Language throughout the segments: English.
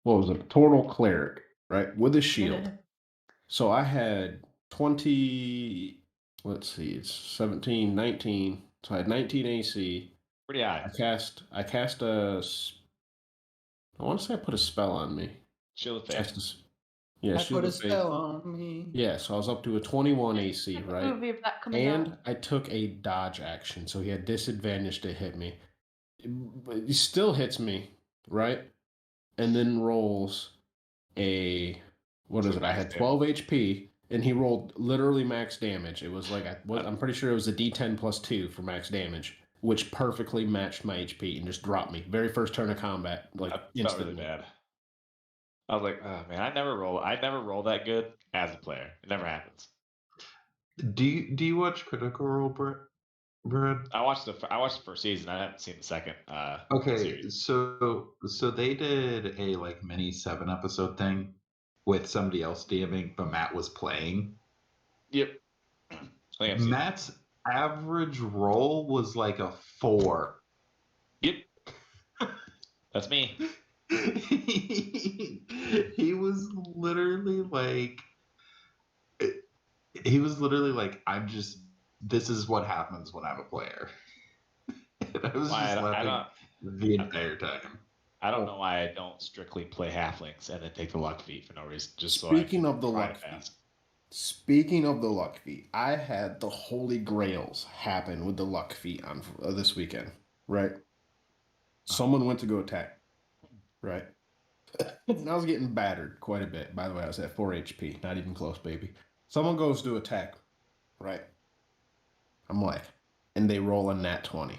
what was it? Total cleric, right? With a shield. So I had 20, let's see, it's 17, 19. So I had 19 AC. Pretty high. I cast a, I want to say I put a spell on me. Shield of Faith. Yeah, I Shield put a of Faith. spell on me. Yeah, so I was up to a 21 AC, right? Movie of that coming And out. I took a dodge action, so he had disadvantage to hit me. But he still hits me, right? And then rolls a what is it? I had 12 HP, and he rolled literally max damage. It was like I'm pretty sure it was a D10 plus 2 for max damage, which perfectly matched my HP and just dropped me. Very first turn of combat, like instantly. Really bad. I was like, oh man, I never roll that good as a player. It never happens. Do you watch Critical Role, Brad? I watched the first season. I haven't seen the second. Okay, series. so they did a like mini 7-episode thing with somebody else DMing, but Matt was playing. Yep. Matt's average roll was like a 4. Yep. That's me. He was literally like, this is what happens when I'm a player. And I was just laughing the entire time. I don't know why I don't strictly play halflings and then take the luck feat for no reason. Just Speaking of the luck feat, I had the Holy Grails happen with the luck feat on this weekend, right? Someone went to go attack, right? And I was getting battered quite a bit. By the way, I was at 4 HP, not even close, baby. Someone goes to attack, right? I'm like, and they roll a nat 20.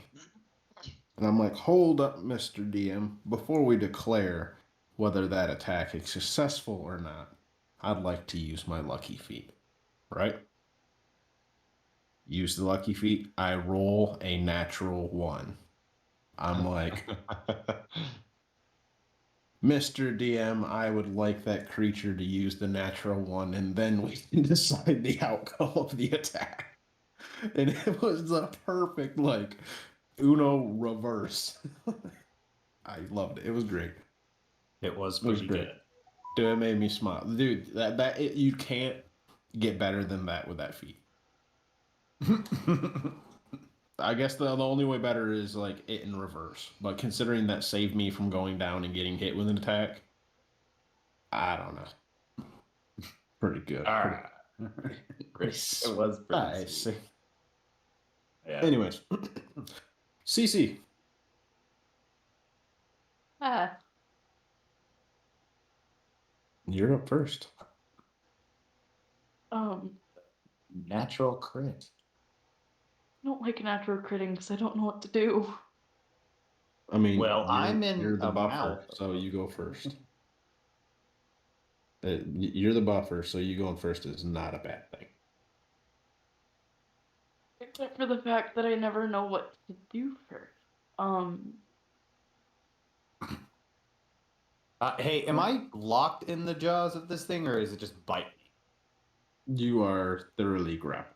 And I'm like, hold up, Mr. DM. Before we declare whether that attack is successful or not, I'd like to use my lucky feat, right? Use the lucky feat. I roll a natural 1. I'm like, Mr. DM, I would like that creature to use the natural 1, and then we can decide the outcome of the attack. And it was the perfect, like, Uno reverse. I loved it. It was great. It was pretty good. Dude, it made me smile. Dude, you can't get better than that with that feat. I guess the only way better is like it in reverse. But considering that saved me from going down and getting hit with an attack, I don't know. Pretty good. All right. Great. It was pretty nice. Yeah. Anyways. CC. You're up first. Natural crit. I don't like natural critting because I don't know what to do. I mean, well, you're the buffer, so you go first. You're the buffer, so you going first is not a bad thing. Except for the fact that I never know what to do first. Hey, am I locked in the jaws of this thing, or is it just bite me? You are thoroughly grappled.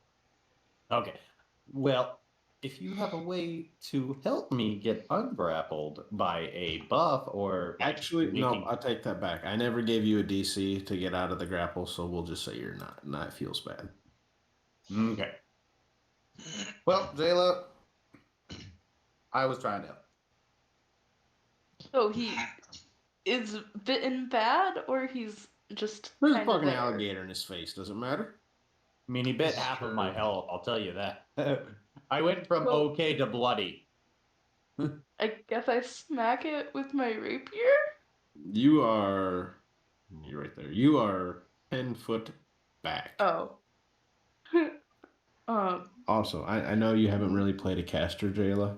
Okay. Well, if you have a way to help me get ungrappled by a buff or... Actually, no, I take that back. I never gave you a DC to get out of the grapple, so we'll just say you're not. And that feels bad. Okay. Well, Jayla, I was trying to help. So he is bitten bad, or he's just There's a fucking alligator in his face. Does it matter? I mean, he bit half of my health, I'll tell you that. I went from okay to bloody. I guess I smack it with my rapier? You're right there. You are 10 foot back. Oh. Also, I know you haven't really played a caster, Jayla.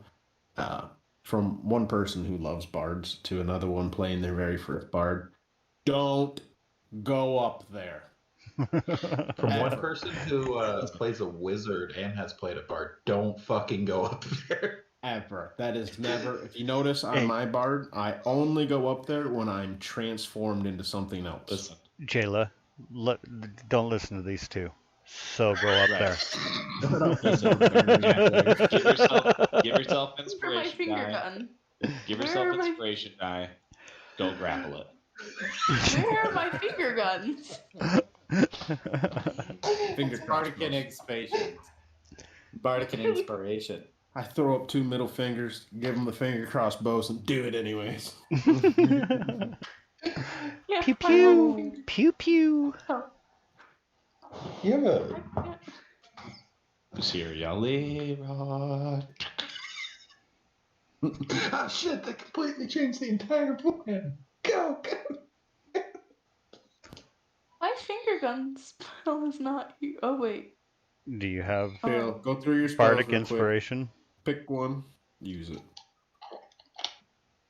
From one person who loves bards to another one playing their very first bard. Don't go up there. From one person who plays a wizard and has played a bard, don't fucking go up there. Ever. That is never. If you notice on my bard, I only go up there when I'm transformed into something else. Listen. Jayla, don't listen to these two. So go up there. Give yourself inspiration. For my finger gun. Give yourself inspiration die. Don't grapple it. Where are my finger guns? Finger Bardican crossbows. Bardican inspiration. I throw up 2 middle fingers, give them the finger crossbows, and do it anyways. Yeah, Pew I have pew. finger- Pew pew. Oh, You have a I can't- Syria Leroy. oh shit! That completely changed the entire plan. Go. My finger gun spell is not here. Oh wait. Do you have Dale, go through your spells bardic real quick. inspiration? Pick one, use it.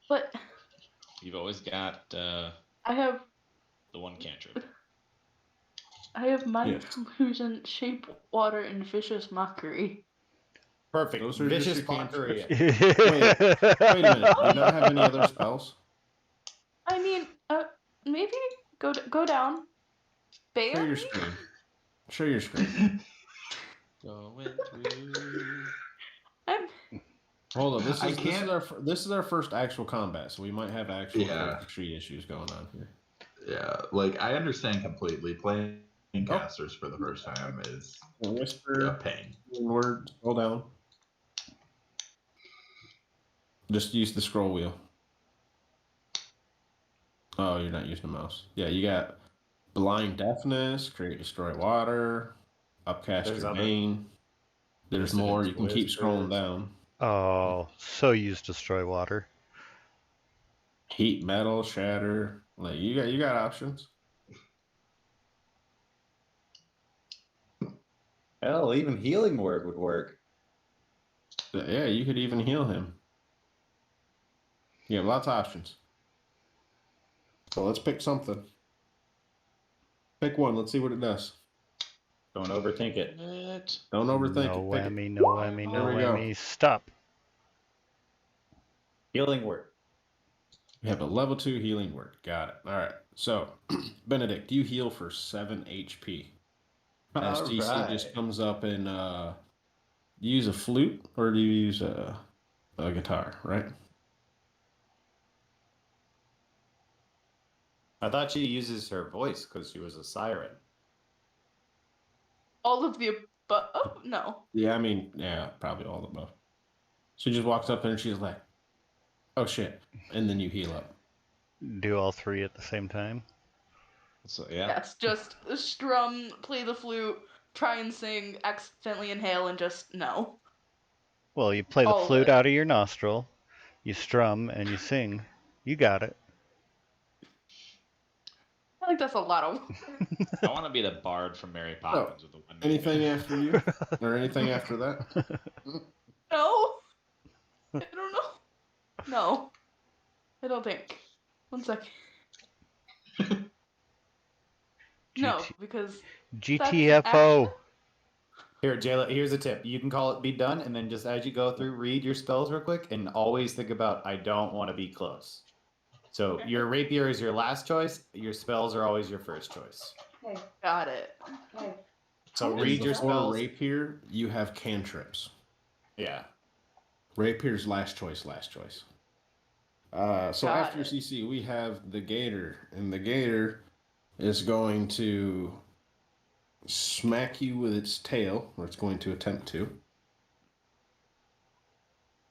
But You've always got I have the one cantrip. mind Yes. illusion, shape water, and vicious mockery. Perfect. Those are just Vicious your mockery. Wait a minute. Do you not have any other spells? I mean, maybe go down. Share Bail? your screen. Share your screen. Going through. I'm Hold on. I This can't- is our first actual combat, so we might have actual Yeah. tree issues going on here. Yeah, like I understand completely. Playing casters for the first time is a Whisper, pain. word, scroll down. Just use the scroll wheel. Oh, you're not using the mouse. Yeah, you got blind deafness, create destroy water, upcast There's your other- name. There's Dissonance more. You can keep scrolling whispers. down. Oh, so use destroy water. Heat metal, shatter. Like you got options. Hell, even healing word would work. Yeah, you could even heal him. You have lots of options. So let's pick something. Pick one. Let's see what it does. Don't overthink it. Don't overthink No it. Pick it. whammy, no whammy, no There we go. whammy. Stop. Healing word. We have a level 2 healing word. Got it. All right. So, Benedict, you heal for 7 HP. As All DC right. just comes up and you use a flute or do you use a guitar, right? I thought she uses her voice because she was a siren. all of the above. No. Yeah, I mean, yeah, probably all above. She just walks up there and she's like, "Oh shit!" And then you heal up. Do all three at the same time. So yeah. Yes, just strum, play the flute, try and sing, accidentally inhale, and just no. Well, you play the All of flute it. out of your nostril, you strum, and you sing. You got it. I think that's a lot of. I want to be the bard from Mary Poppins with the one. Anything after you, or anything after that? No. I don't know. No. I don't think. One second. No, GT because GTFO. Here, Jayla, here's a tip. You can call it be done, and then just as you go through, read your spells real quick, and always think about, I don't want to be close. So your rapier is your last choice. Your spells are always your first choice. got it. So And read your before spells. rapier, you have cantrips. Yeah. Rapier's last choice, last choice. So Got after it. CC, we have the gator, and the gator is going to smack you with its tail, or it's going to attempt to.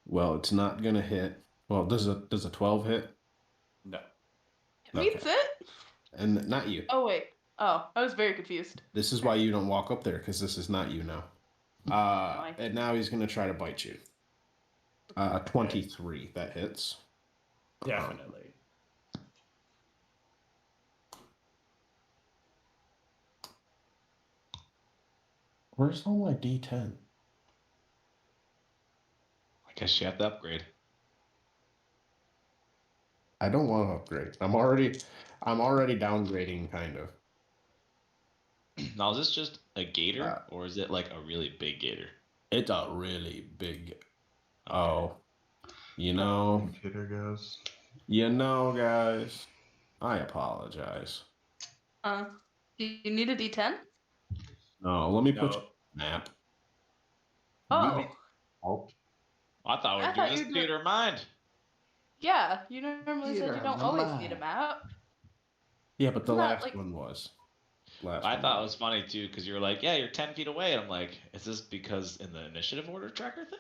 Well, it's not going to hit. Well, does a 12 hit? No. It meets it? And not you. Oh, wait. Oh, I was very confused. This is why you don't walk up there, because this is not you now. And now he's going to try to bite you. 23, that hits. Definitely. Where's all my D10? I guess you have to upgrade. I don't want to upgrade. I'm already downgrading, kind of. Now is this just a gator, Uh, or is it like a really big gator? It's a really big. Oh, you know, Computer goes. guys. I apologize. Do you need a D10? No, let me put No. you on the map. Oh, Oh, I thought we I were thought doing this you'd theater of mind. yeah. You normally said Theater you of don't the always mind. need a map. Yeah, but the Isn't that, last like- one was. I thought it was funny too because you were like, "Yeah, you're 10 feet away," and I'm like, "Is this because in the initiative order tracker thing?"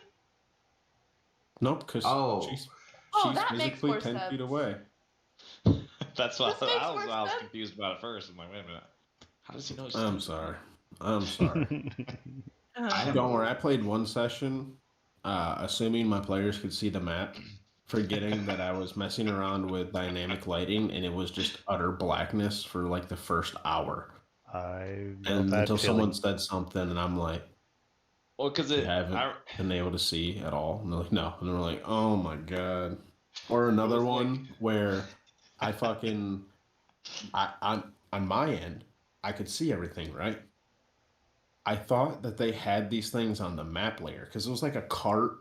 Nope, because Oh. she's Oh, that makes physically more 10 feet sense. away. That's what This makes I more was sense. confused about at first. I'm like, wait a minute, how does he know? I'm sorry. I'm sorry. I am Don't worry. I played one session, assuming my players could see the map, forgetting that I was messing around with dynamic lighting, and it was just utter blackness for like the first hour. I know And that until feeling. someone said something, and I'm like, Well, because you haven't been able to see at all. And they're like, no. And they're like, oh my God. Or another was one like- where I fucking, I'm on my end, I could see everything, right? I thought that they had these things on the map layer because it was like a cart.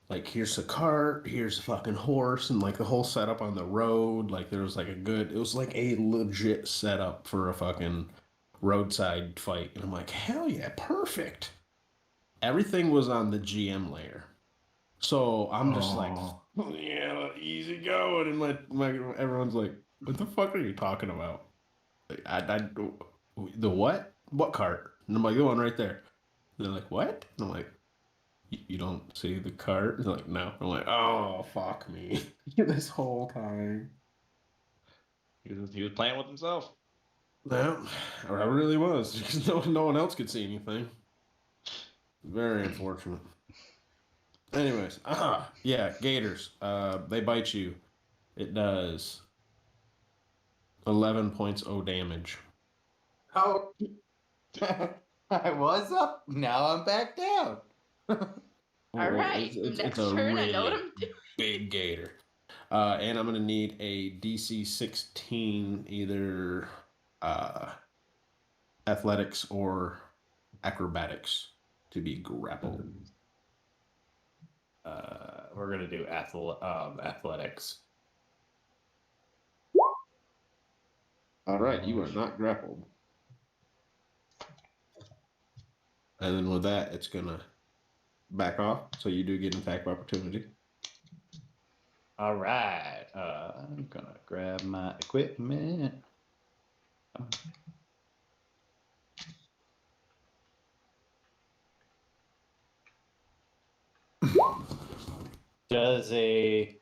Like, here's a cart, here's a fucking horse, and like the whole setup on the road. Like, there was like it was like a legit setup for a fucking roadside fight. And I'm like, hell yeah, perfect. Everything was on the GM layer. So I'm just like, yeah, easy going. And my everyone's like, what the fuck are you talking about? Like, the what? What cart? And I'm like, the one right there. And they're like, what? And I'm like, you don't see the cart? And they're like, no. I'm like, oh, fuck me. This whole time. he was playing with himself. Yeah, or I really was. Because no one else could see anything. Very unfortunate. Anyways, yeah, gators. They bite you. It does 11 points O damage. Oh, I was up. Now I'm back down. All right. It's Next a turn, I know what really I'm doing. big gator. And I'm gonna need a DC 16, either athletics or acrobatics, to be grappled. We're gonna do athletics. All right, you are not grappled. And then with that, it's gonna back off, so you do get an attack of opportunity. All right. I'm gonna grab my equipment. Does a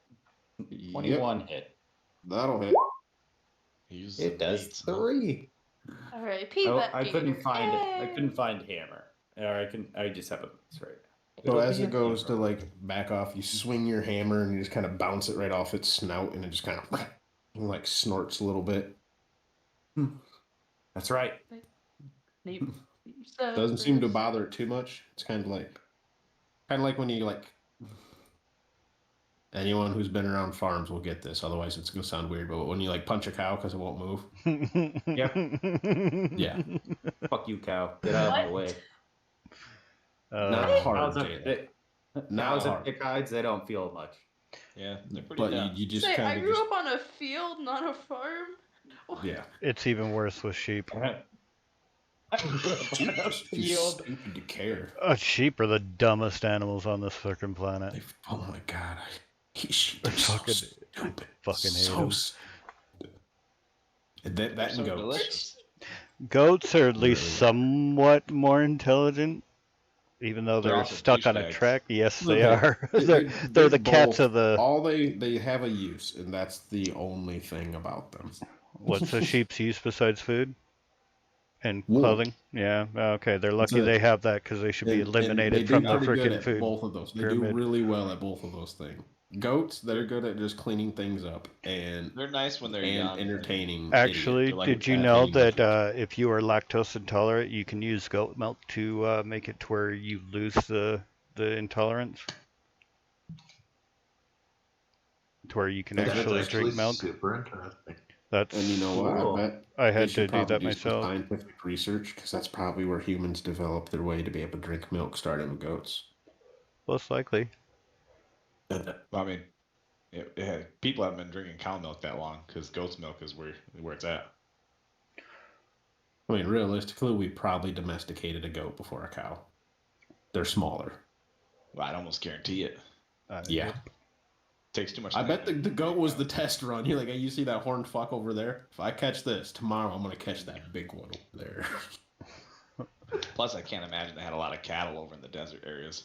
21 hit? That'll hit. He uses It does eights, huh? 3. All right, Pete. Oh, that I couldn't gator. find it. I Yay. couldn't find hammer. Or I just have a that's right. So It'll as be it a goes to hammer. like back off, you swing your hammer and you just kind of bounce it right off its snout, and it just kind of like snorts a little bit. That's right. Doesn't seem to bother it too much. It's kind of like when you like. Anyone who's been around farms will get this. Otherwise, it's gonna sound weird. But when you like punch a cow because it won't move. Yeah. Fuck you, cow. Get out of my What? way. Not hard, Cows have Jayla. thick- Not cows have hard. thick hides. They don't feel much. Yeah, they're pretty But dumb. you just Say, I kind of grew just up on a field, not a farm. yeah. It's even worse with sheep. Sheep are too stupid to care. Sheep are the dumbest animals on this freaking planet. Oh my god, sheep are so Fucking- stupid. fucking hate so 'em. stupid. That They're and so goats. delicious. Goats are at least Really? somewhat more intelligent, even though They're they're also stuck on a douchebags. track. Yes, they Okay. are. They're the cats both- of the. All they have a use, and that's the only thing about them. What's a sheep's use besides food and Wool. clothing? Yeah. Okay. They're lucky it. they have that because they should be And eliminated they from do the pretty good freaking at food both of those. They pyramid. do really well at both of those things. Goats, they're good at just cleaning things up and They're nice when they're young. entertaining. Actually, They're like did you know entertaining that if you are lactose intolerant, you can use goat milk to make it to where you lose the intolerance? To where you can That's actually That's drink milk? super interesting. That's And you know what? Cool. I bet I they had should to do probably that do some myself. scientific research because that's probably where humans developed their way to be able to drink milk, starting with goats. Most likely. Well, I mean, people haven't been drinking cow milk that long because goat's milk is where it's at. I mean, realistically, we probably domesticated a goat before a cow. They're smaller. Well, I'd almost guarantee it. Yeah. Takes too much I time. bet the goat was the test run. You're like, hey, you see that horned fuck over there? If I catch this tomorrow, I'm gonna catch that big one over there. Plus, I can't imagine they had a lot of cattle over in the desert areas.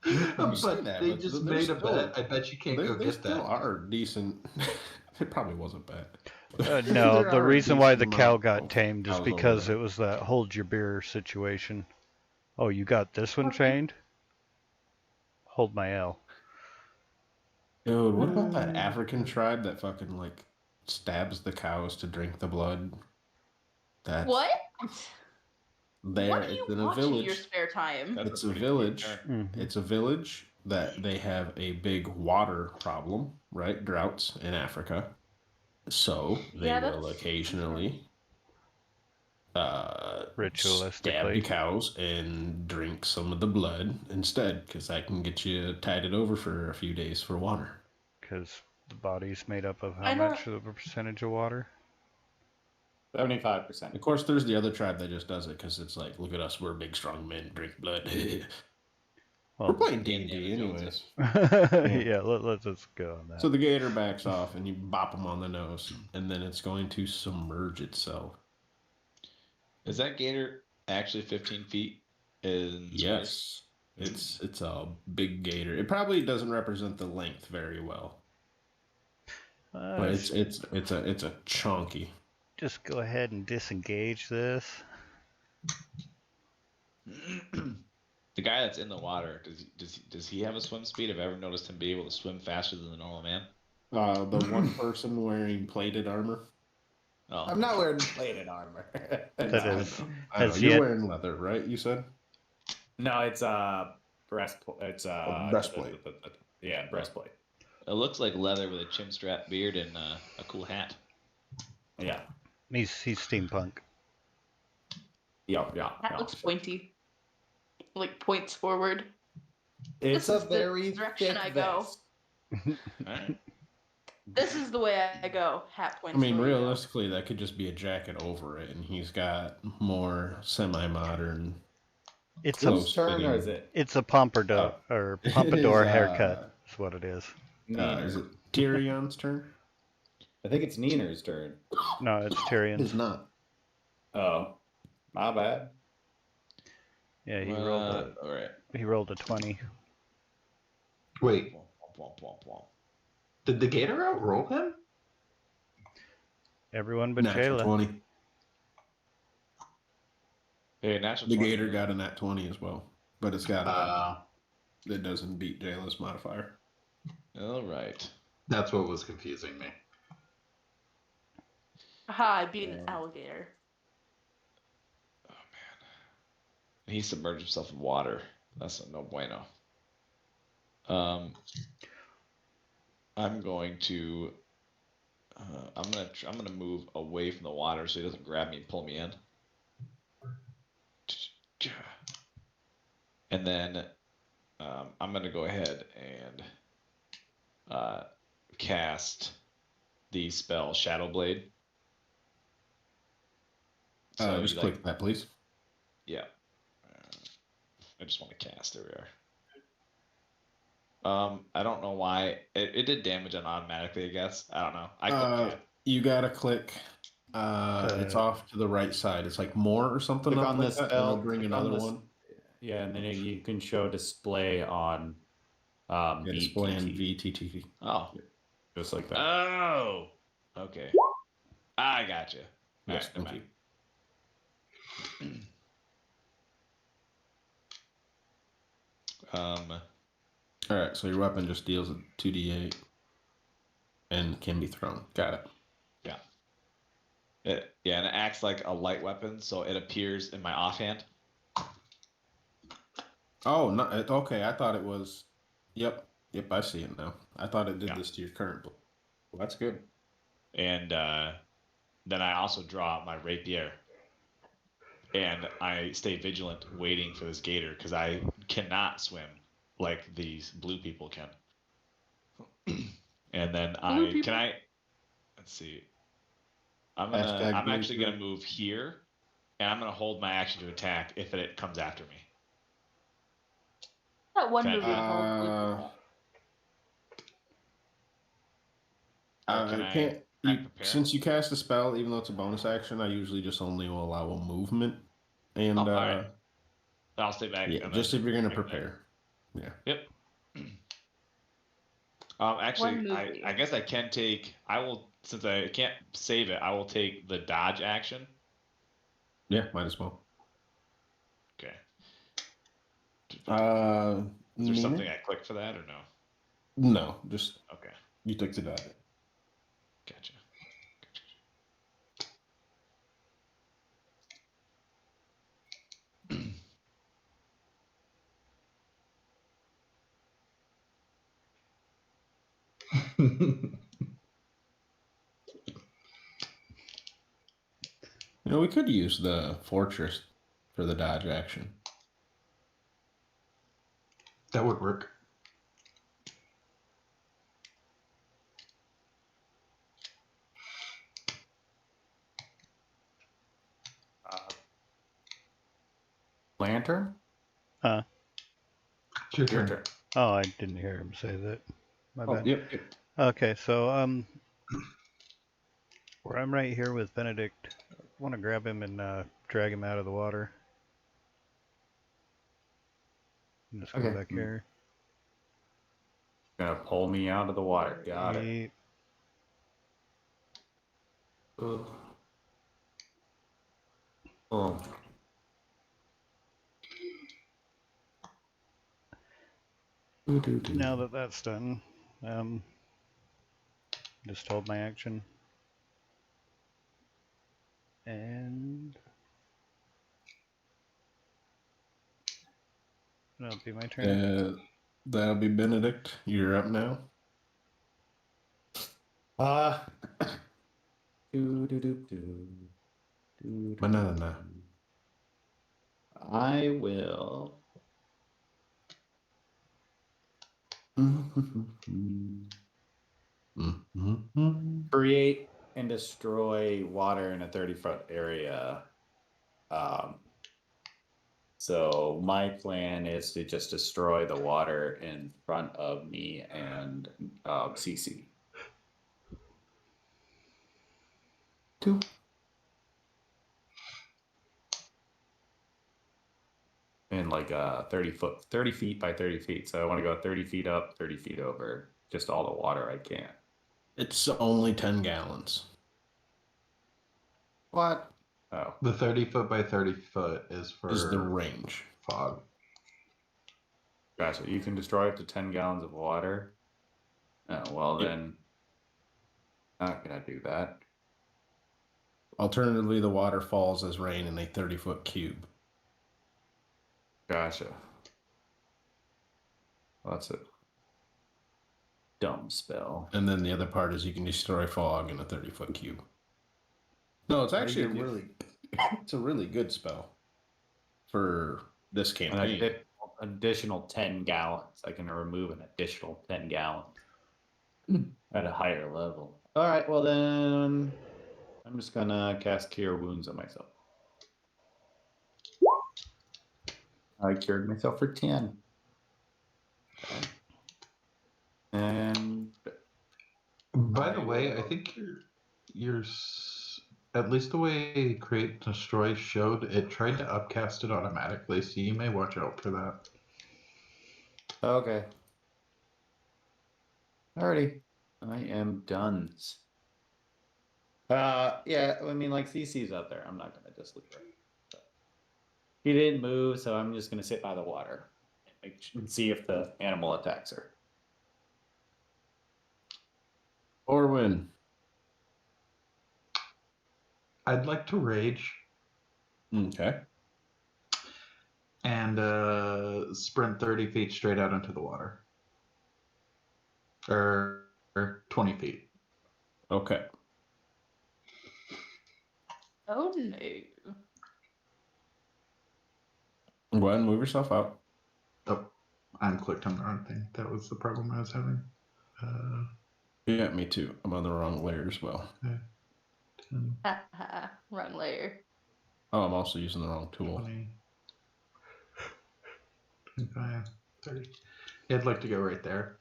You say But that, they but just they're made a still- bet. I bet you can't They, go they get still that. are decent. It probably wasn't bad. No, There the are a reason why the decent cow amount got of tamed is cows over because there. it was that hold your beer situation. Oh, you got this one trained? Hold my L. Dude, what about that African tribe that fucking like stabs the cows to drink the blood? That's What? there. What are It's you in a watching in your village. spare time? That's It's a a pretty village. sweet Mhm. It's a village that they have a big water problem, right? Droughts in Africa. So they Yeah, will that's- occasionally stab the Ritualistically. cows and drink some of the blood instead, because that can get you tided over for a few days for water. Because the body's made up of how I know- much of a percentage of water? 75%. Of course, there's the other tribe that just does it because it's like, look at us, we're big, strong men, drink blood. We're Well, playing Indiana D&D Jones anyways. yeah, let's just go on that. So the gator backs off and you bop him on the nose, and then it's going to submerge itself. Is that gator actually 15 feet in squares? Yes, it's a big gator. It probably doesn't represent the length very well, but it's a chunky. Just go ahead and disengage this. The guy that's in the water, does he have a swim speed? Have I ever noticed him be able to swim faster than the normal man? The one person wearing plated armor. Oh, I'm not wearing plated armor. That No. is- I know. Has You're yet- wearing leather, right? You said No, it's breastplate. It's A breastplate. Yeah, breastplate. It looks like leather with a chin strap beard and a cool hat. Yeah. He's steampunk. Yeah. That looks pointy. Like points forward. It's This a is the very direction thick I go. vest. Alright. This is the way I go. Hat points. I mean, the way I go. realistically, that could just be a jacket over it, and he's got more semi-modern. It's Close. Whose turn fitting. is it? a pompadour or pompadour haircut. Is what it is. Is it Tyrion's turn? I think it's Neener's turn. No, it's It's Tyrion's. not. Oh, my bad. Yeah, he Alright. rolled a 20. Wait, Womp, womp, womp, womp. did the gator outroll him? Everyone but Natural Jayla. 20. Hey, natural The 20. gator got a nat 20 as well, but it's got it doesn't beat Jayla's modifier. Alright. That's what was confusing me. Aha, I beat an alligator. Oh man. He submerged himself in water. That's a no bueno. I'm going to I'm gonna move away from the water so he doesn't grab me and pull me in. And then I'm gonna go ahead and cast the spell Shadow Blade. Just you click that, please. Yeah. I just want to cast. There we are. I don't know why it did damage on automatically. I guess I don't know. I clicked You gotta click. It's off to the right side. It's like more or something. Click up on like the that, and spell. it'll bring click on another this- one. Yeah, and then you can show display on Yeah, display in VTT, VTT. Oh. just like that. Oh. Okay. I got you. Yes, thank you. All right, so your weapon just deals a 2d8 and can be thrown. Got it. Yeah, and it acts like a light weapon, so it appears in my offhand. Oh, no, okay. I thought it was. Yep, I see it now. I thought it did Yeah. this to your current. Well, that's good. And then I also draw out my rapier. And I stay vigilant waiting for this gator because I cannot swim like these blue people can. And then let's see. I'm actually gonna move here, and I'm gonna hold my action to attack if it comes after me. That one Okay. movie called Blue Or can I can't try you and prepare? since you cast a spell, even though it's a bonus action, I usually just only will allow a movement. And Oh, all right. I'll stay back. yeah, And just then if you're gonna I can- prepare. Yeah. Yep. Actually, One I movie. guess I can take. I will, since I can't save it. I will take the dodge action. Yeah, might as well. Okay. Is there something Nina? I click for that or no? No, just Okay. you took the die. Gotcha. You know, we could use the fortress for the dodge action. That would work. Lantern? Huh? It's your Your turn. turn. Oh, I didn't hear him say that. My Oh, bad. yep. Okay, so where I'm right here with Benedict, I want to grab him and drag him out of the water. And just go Okay. back here. Gonna pull me out of the water. Got it. Yeet. Oh. Now that that's done, just hold my action. And that'll be my turn. That'll be Benedict. You're up now. Banana. I will create and destroy water in a 30-foot area. So my plan is to just destroy the water in front of me and CC. 2. And like 30 feet by 30 feet. So I want to go 30 feet up, 30 feet over. Just all the water I can. It's only 10 gallons. What? Oh, The 30-foot by 30-foot is for Is the range. fog. gotcha. You can destroy up to 10 gallons of water. Oh, well Yep. then, not gonna do that. Alternatively, the water falls as rain in a 30-foot cube. Gotcha. Well, that's a dumb spell. And then the other part is you can destroy fog in a 30-foot cube. No, it's actually it's a really good spell for this An campaign. additional 10 gallons. I can remove an additional 10 gallons at a higher level. All right, well then, I'm just gonna cast Cure Wounds on myself. I cured myself for 10. Okay. And By the way, I think at least the way Create and Destroy showed, it tried to upcast it automatically, so you may watch out for that. okay. Alrighty. I am done. Yeah, I mean, like, CC's out there. I'm not gonna just leave her. He didn't move, so I'm just gonna sit by the water and see if the animal attacks her. Or win. I'd like to rage Okay. and sprint 30 feet straight out into the water. Or 20 feet. Okay. Oh no. Go ahead and move yourself out. Oh, I'm clicked on the wrong thing. That was the problem I was having. Yeah, me too. I'm on the wrong layer as well. 10, Ha ha. Wrong layer. Oh, I'm also using the wrong tool. 20, 25, 30. I'd like to go right there.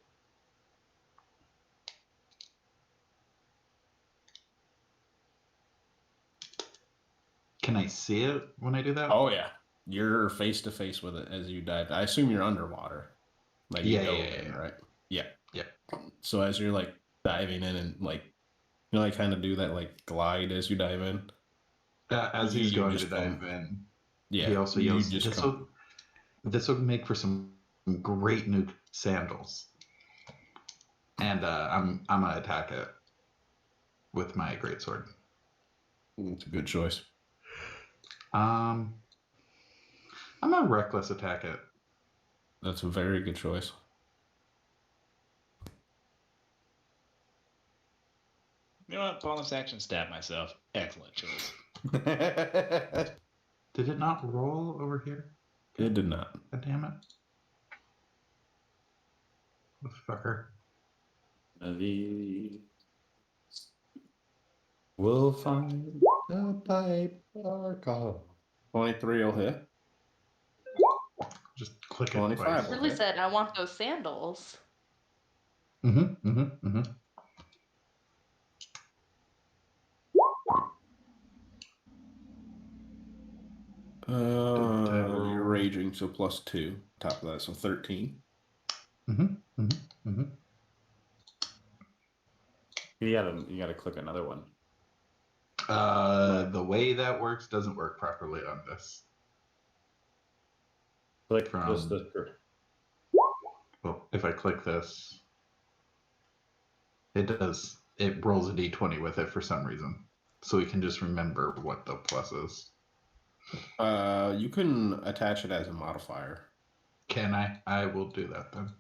can I see it when I do that? Oh yeah, you're face to face with it as you dive. I assume you're underwater, like you Yeah, dove yeah, in, yeah. right? Yeah. Yeah. So as you're like diving in and like you know, like kind of do that like glide as you dive in. As You he's going to just dive come- in, Yeah. he also you yells, just "This come. will make for some great new sandals." And I'm gonna attack it with my greatsword. It's a good choice. I'm gonna reckless attack it. That's a very good choice. You know what? Bonus action stab myself. Excellent choice. Did it not roll over here? It did not. God damn it. Fucker. We'll find a pipe or call. 23 will hit. Just click it 25. twice. Okay. Really said I want those sandals. Mm-hmm. You're raging, so +2. Top of that, so 13. Mm-hmm. You gotta click another one. The way that works doesn't work properly on this. Click From- just the. Well, if I click this, it does. It rolls a d20 with it for some reason. So we can just remember what the plus is. You can attach it as a modifier. Can I? I will do that then.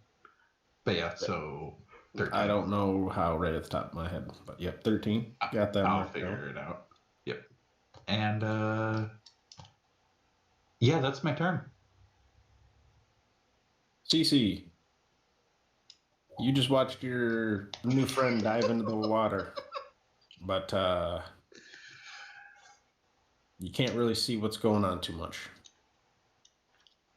But yeah, so 13. I don't know how right at the top of my head, but yep, 13. Got that I'll marked down. figure it out. Yep. And yeah, that's my turn. CC, you just watched your new friend dive into the water, but you can't really see what's going on too much.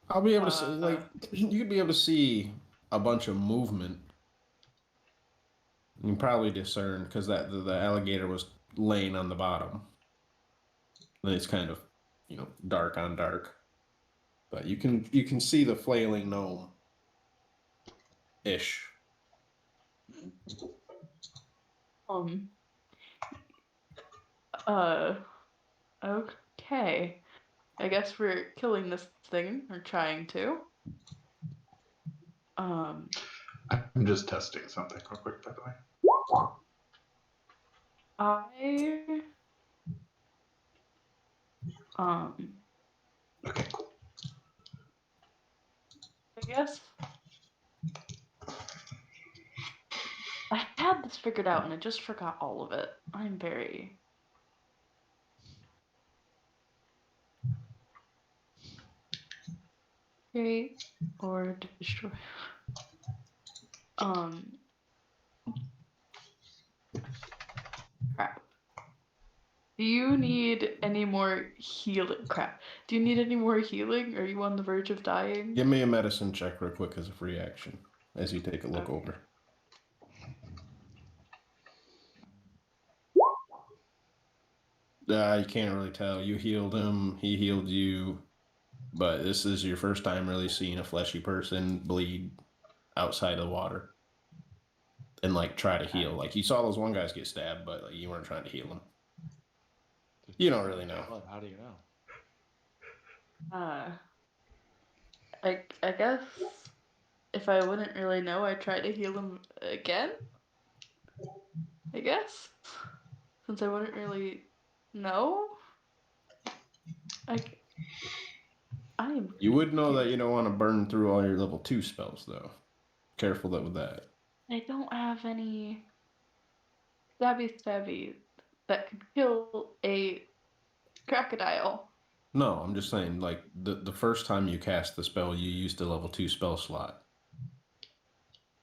I'll be able to see, like, you'd be able to see a bunch of movement. You can probably discern because that the alligator was laying on the bottom. And it's kind of, dark on dark. But you can see the flailing gnome ish. Okay. I guess we're killing this thing, or trying to. I'm just testing something real quick, by the way. I Okay, cool. guess I had this figured out and I just forgot all of it. I'm very create or destroy. Crap. Do you need any more healing? Crap. Do you need any more healing? Are you on the verge of dying? Give me a medicine check real quick as a free action as you take a look Okay. over. You can't really tell. You healed him, he healed you, but this is your first time really seeing a fleshy person bleed outside of the water and like try to heal. Like you saw those one guys get stabbed, but like, you weren't trying to heal them. You don't really know. How do you know? I guess if I wouldn't really know, I'd try to heal him again. I guess since I wouldn't really know. I'm. You would know that you don't want to burn through all your level 2 spells though. Careful with that. I don't have any stabby that could kill a crocodile. No, I'm just saying, like, the first time you cast the spell, you used the level 2 spell slot.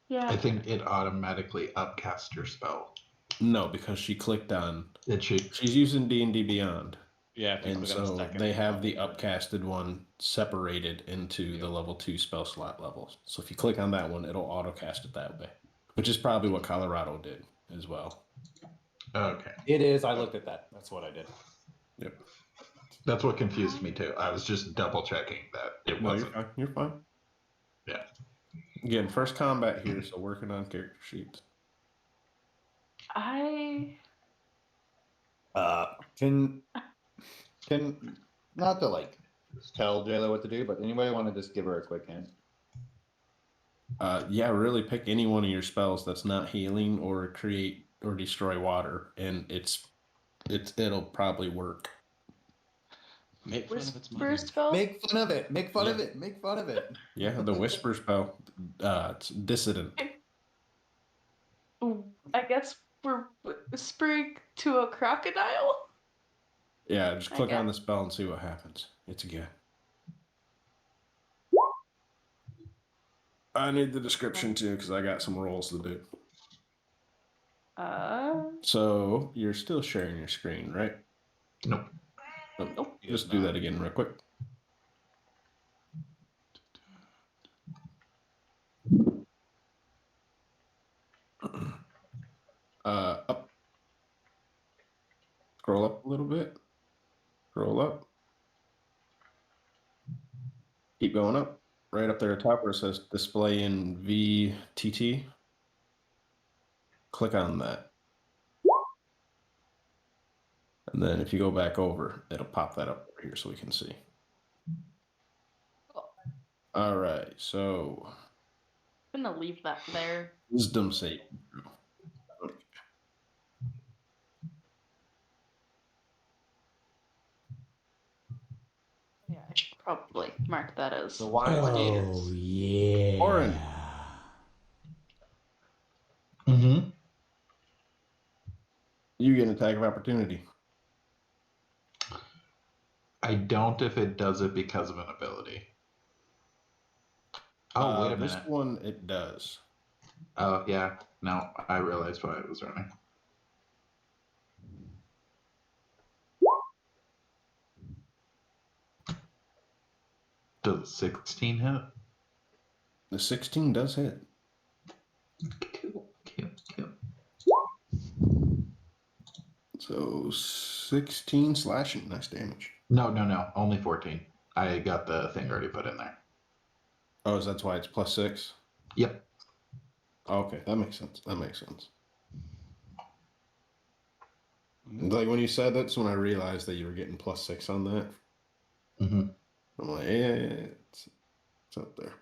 Yeah. I think it automatically upcast your spell. No, because she clicked on... Did she? She's using D&D Beyond. Yeah, if you And click on the so second they one, have the upcasted one separated into the level 2 spell slot levels. So if you click on that one, it'll auto-cast it that way. Which is probably what Colorado did as well. Okay. It is. I looked at that. That's what I did. Yep. That's what confused me too. I was just double checking that it No, you're wasn't. fine. You're fine. Yeah. Again, first combat here, so working on character sheets. I Can not to like tell Jayla what to do, but anybody want to just give her a quick hint? Yeah, really pick any one of your spells that's not healing or create or destroy water, and it'll probably work. Make fun of its mother. whisper spell. Make fun of it. Make fun of Yeah. it. Make fun of it. Yeah, the whisper spell. It's dissident. Ooh, I guess we're whispering to a crocodile. Yeah, just click Okay. on the spell and see what happens. It's a good. I need the description too because I got some rolls to do. So you're still sharing your screen, right? Nope. Oh, Nope. just do that again real quick. Up. Scroll up a little bit. Scroll up. Keep going up. Right up there at the top where it says display in VTT. Click on that. And then if you go back over, it'll pop that up here so we can see. All right, so I'm gonna leave that there. wisdom save. Yeah, I should probably mark that as. The wild gators. yeah. Oren. Mm-hmm. You get an attack of opportunity. I don't if it does it because of an ability. Oh, wait a This minute. one, it does. Oh, yeah. No, I realized why it was running. Does 16 hit? The 16 does hit. Cool, cool, cool. So 16 slashing. Nice damage. No. Only 14. I got the thing already put in there. Oh, is that's why it's plus 6? Yep. Okay, that makes sense. Like when you said that's when I realized that you were getting plus 6 on that. Mm-hmm. I'm like, yeah, it's up there.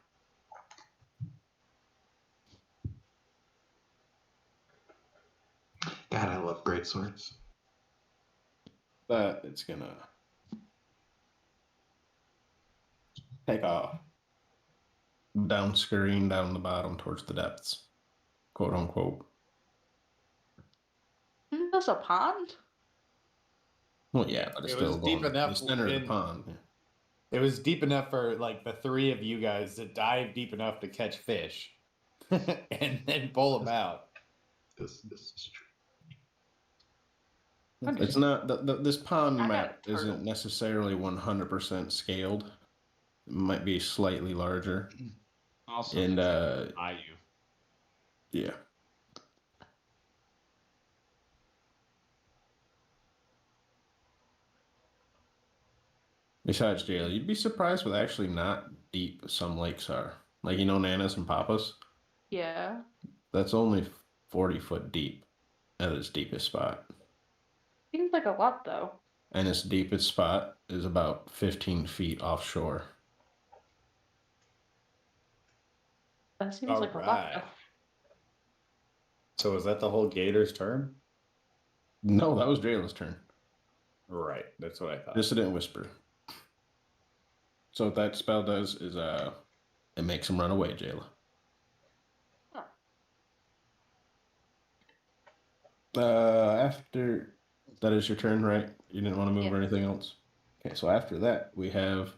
God, I love great swords. That it's gonna take off. Down screen down the bottom towards the depths, quote unquote. Isn't this a pond? Well, yeah, but it's It still was deep going enough the center of the in- pond. Yeah. It was deep enough for like the three of you guys to dive deep enough to catch fish, and then pull them out. This is true. It's not this pond I got map a turtle. isn't necessarily 100% scaled. It might be slightly larger, Also, and IU. yeah. Besides, Jayla, you'd be surprised with actually not deep some lakes are. Like Nanas and Papas. Yeah. That's only 40-foot deep at its deepest spot. Seems like a lot though. And its deepest spot is about 15 feet offshore. That seems All like a lot right. though. So was that the whole gator's turn? No, that was Jayla's turn. Right, that's what I thought. Dissident Whisper. So what that spell does is it makes him run away, Jayla. After that is your turn, right? You didn't want to move or anything else? Okay, so after that we have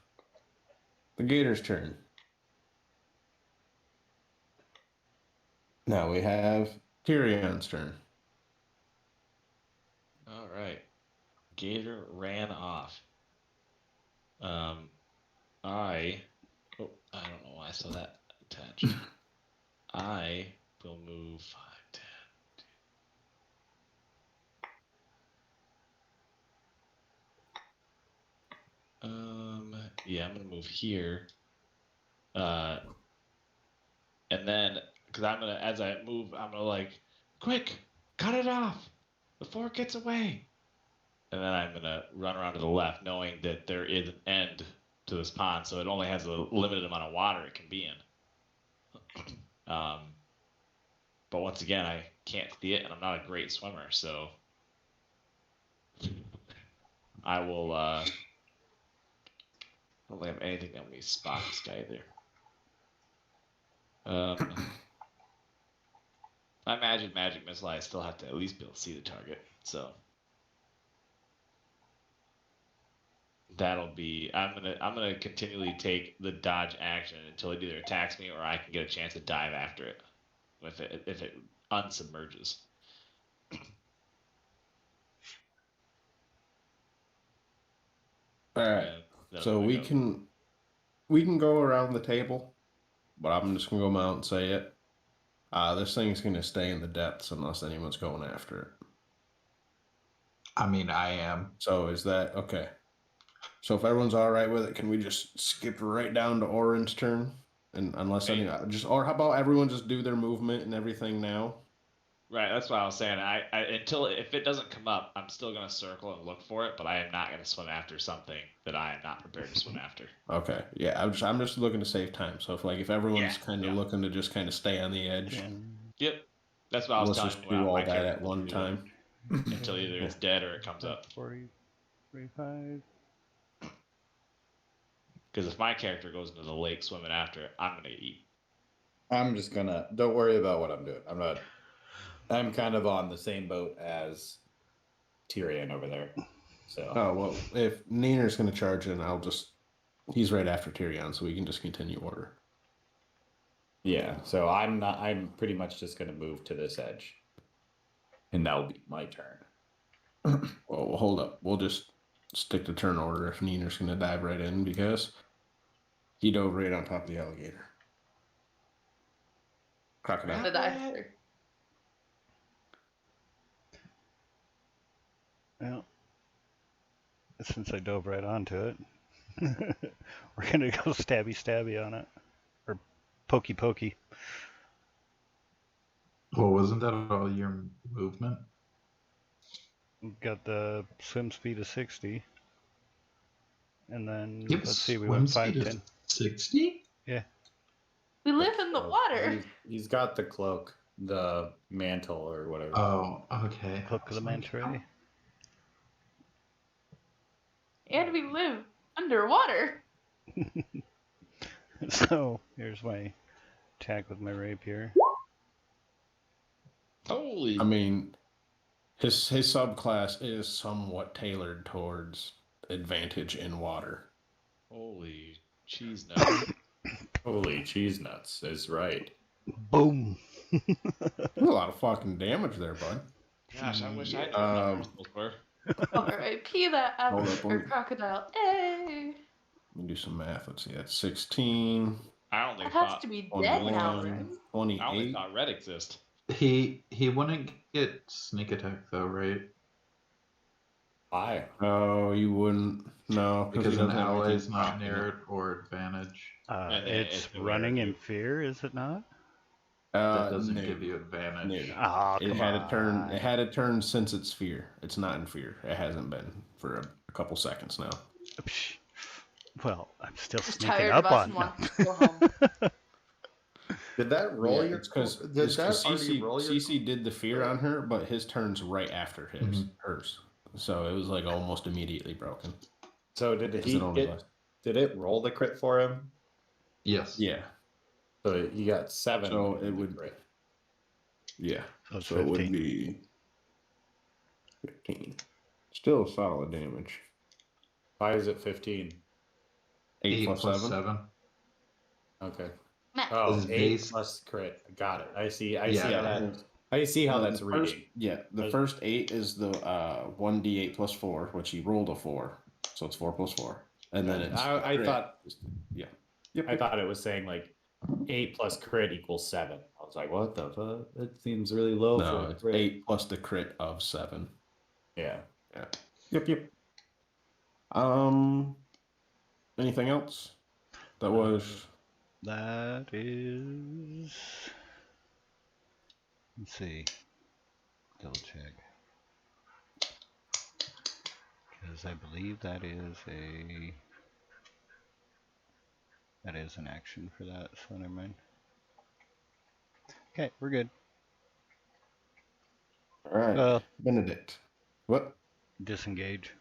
the gator's turn. Now we have Tyrion's turn. All right. Gator ran off. I don't know why I saw that attached. I will move 5, 10. Yeah, I'm gonna move here. And then, because as I move, I'm gonna like, quick, cut it off before it gets away. And then I'm gonna run around to the left, knowing that there is an end to this pond, so it only has a limited amount of water it can be in. But once again, I can't see it, and I'm not a great swimmer, so I will. I don't really have anything that let me spot this guy either. I imagine magic missile. I still have to at least be able to see the target, so that'll be. I'm gonna continually take the dodge action until it either attacks me or I can get a chance to dive after it, if it unsubmerges. All right. And So we can go around the table, but I'm just gonna go out and say it. This thing's gonna stay in the depths unless anyone's going after it. I mean, I am. So is that okay? So if everyone's all right with it, can we just skip right down to Orin's turn? And unless any or how about everyone just do their movement and everything now? Right, that's what I was saying. I until if it doesn't come up, I'm still gonna circle and look for it, but I am not gonna swim after something that I am not prepared to swim after. Okay, yeah, I'm just looking to save time. So if everyone's kind of looking to just kind of stay on the edge, Yep, that's what I was let's telling just you. do all My that character at one time. until either it's dead or it comes up. 40, 45. Because if my character goes into the lake swimming after it, I'm gonna eat. I'm just gonna. Don't worry about what I'm doing. I'm kind of on the same boat as Tyrion over there. So. Oh well, if Neener's gonna charge in, he's right after Tyrion, so we can just continue order. Yeah, so I'm pretty much just gonna move to this edge. And that'll be my turn. Well, hold up. We'll just stick to turn order if Neener's gonna dive right in because he dove right on top of the alligator. Crocodile. The diver. Well, since I dove right onto it, we're gonna go stabby on it, or pokey pokey. Well, wasn't that all your movement? We've got the swim speed of 60, and then Yep, let's see, we swim went speed 5, is 10. 60? Yeah. We live in the water. He's got the cloak, the mantle, or whatever. Oh, okay. Hook of the manta. And we live underwater. So here's my attack with my rapier. Holy! I mean, his subclass is somewhat tailored towards advantage in water. Holy cheese nuts! Holy cheese nuts is right. Boom! There's a lot of fucking damage there, bud. Gosh, I wish I knew what numbers those were. R.I.P. that Hold average up, let me- crocodile. Hey, Let me do some math. Let's see. That's 16, I only that has thought to be dead now, 21, right? I only 28. thought red exist. He wouldn't get sneak attack though, right? Why? Oh, you wouldn't. No, Because he an doesn't have ally anything is not blocking near it. it or advantage. And It's it's aware running of in you. fear, is it not? That doesn't No. give you advantage. No. Ah, It come had on. a turn. It had a turn since it's fear. It's not in fear. It hasn't been for a couple seconds now. Psh. Well, I'm still Just sneaking tired up of us on and them. wants to go home. Did that roll Yeah, your? it's because Did that already roll your? CC did the fear on her, but his turn's right after hers. So it was like almost immediately broken. So did Because he it only get? was- Did it roll the crit for him? Yes. Yeah. So he got 7. So in it the would. crit. Yeah. So it's So it would 15. be 15. Still solid damage. Why is it 15? 8 plus 7. Okay. Matt. Oh, His 8 base- plus crit. Got it. I see. I Yeah. see how that. I see how that's the first, reading. Yeah, the first 8 is the 1d8 plus 4, which he rolled a 4, so it's 4 plus 4, and then it's. I crit. thought. Yeah. I thought it was saying like 8 plus crit equals 7. I was like, what the fuck? That seems really low No, for it's crit. 8 plus the crit of 7. Yeah. Yeah. Yep. Um. Anything else? That was That is. Let's see. Double check. Because I believe that is an action for that, so never mind. Okay, we're good. all right. Well, Benedict. What? disengage.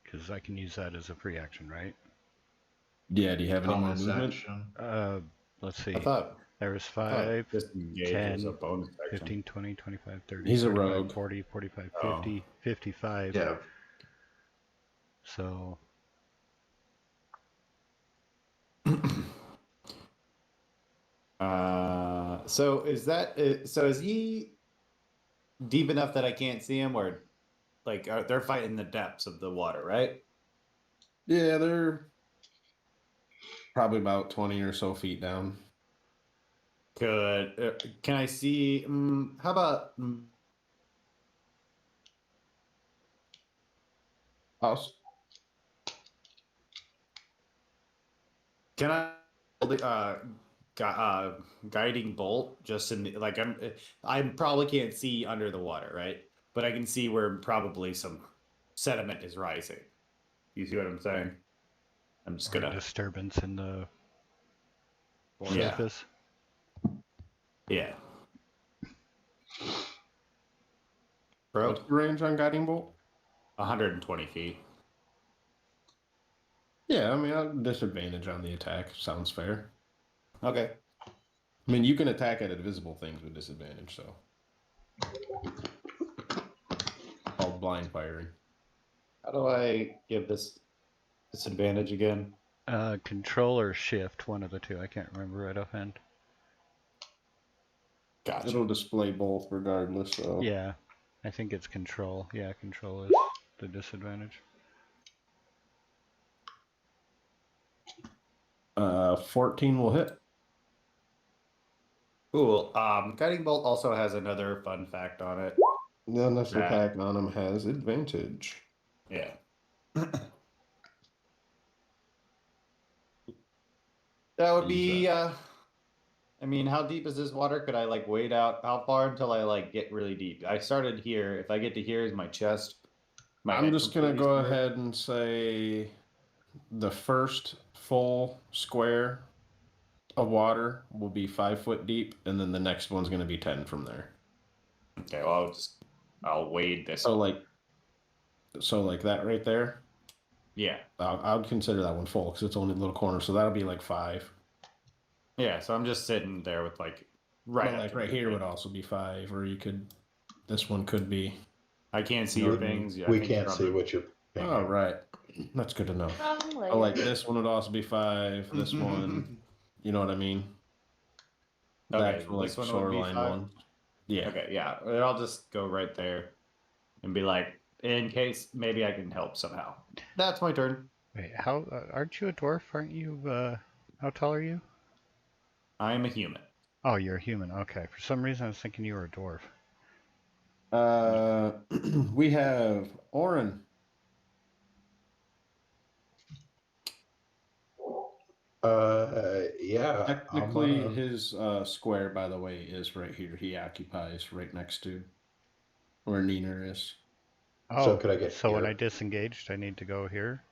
Because I can use that as a free action, right? Yeah. Do you have any more Bonus movement? action. Let's see. I thought There was I thought 5, disengage was a 10, bonus action. 15, 20, 25, 30, He's a 35, rogue. 40, 45, Oh. 50, 55. Yeah. So So is he deep enough that I can't see him, or like they're fighting the depths of the water, right? Yeah, they're probably about 20 or so feet down. Can I see? How about? House. Can I guiding bolt just in like I probably can't see under the water, right? But I can see where probably some sediment is rising. You see what I'm saying? I'm just or gonna disturbance in the Yeah. surface. Yeah. Bro, What's the range on guiding bolt? 120 feet. Yeah, I mean, I'll disadvantage on the attack. Sounds fair. Okay. I mean, you can attack at invisible things with disadvantage, so. Called blind firing. How do I give this disadvantage again? Control or shift, one of the two. I can't remember right offhand. Gotcha. It'll display both regardless, so. Yeah, I think it's control. Yeah, control is the disadvantage. 14 will hit. Cool. Guiding bolt also has another fun fact on it. Then this Yeah. attack on him has advantage. Yeah. That would be I mean, how deep is this water? Could I like wade out how far until I like get really deep? I started here. If I get to here, is my chest. I'm head just gonna completely go submerged? ahead and say the first full square of water will be 5 foot deep, and then the next one's gonna be 10 from there. Okay, well I'll wade this. So like that right there. Yeah. I would consider that one full because it's only a little corner, so that'll be like 5. Yeah, so I'm just sitting there with like But up like to right my here would face. also be 5, or you could. This one could be. I can't see No, your things. Yeah, I we think can't you're on see the- what you're. Oh right, that's good to know. Wrong layer. Oh, like this one would also be 5. This one, you know what I mean? The Okay, actual like this one would be shoreline 5? one. Yeah. Okay, yeah. I'll just go right there and be like, in case maybe I can help somehow. That's my turn. Wait, how aren't you a dwarf? Aren't you? How tall are you? I am a human. Oh, you're a human. Okay. For some reason, I was thinking you were a dwarf. We have Oren. Yeah. Technically, his square, by the way, is right here. He occupies right next to where Nina is. Oh, So could I get so when here? I disengaged, I need to go here.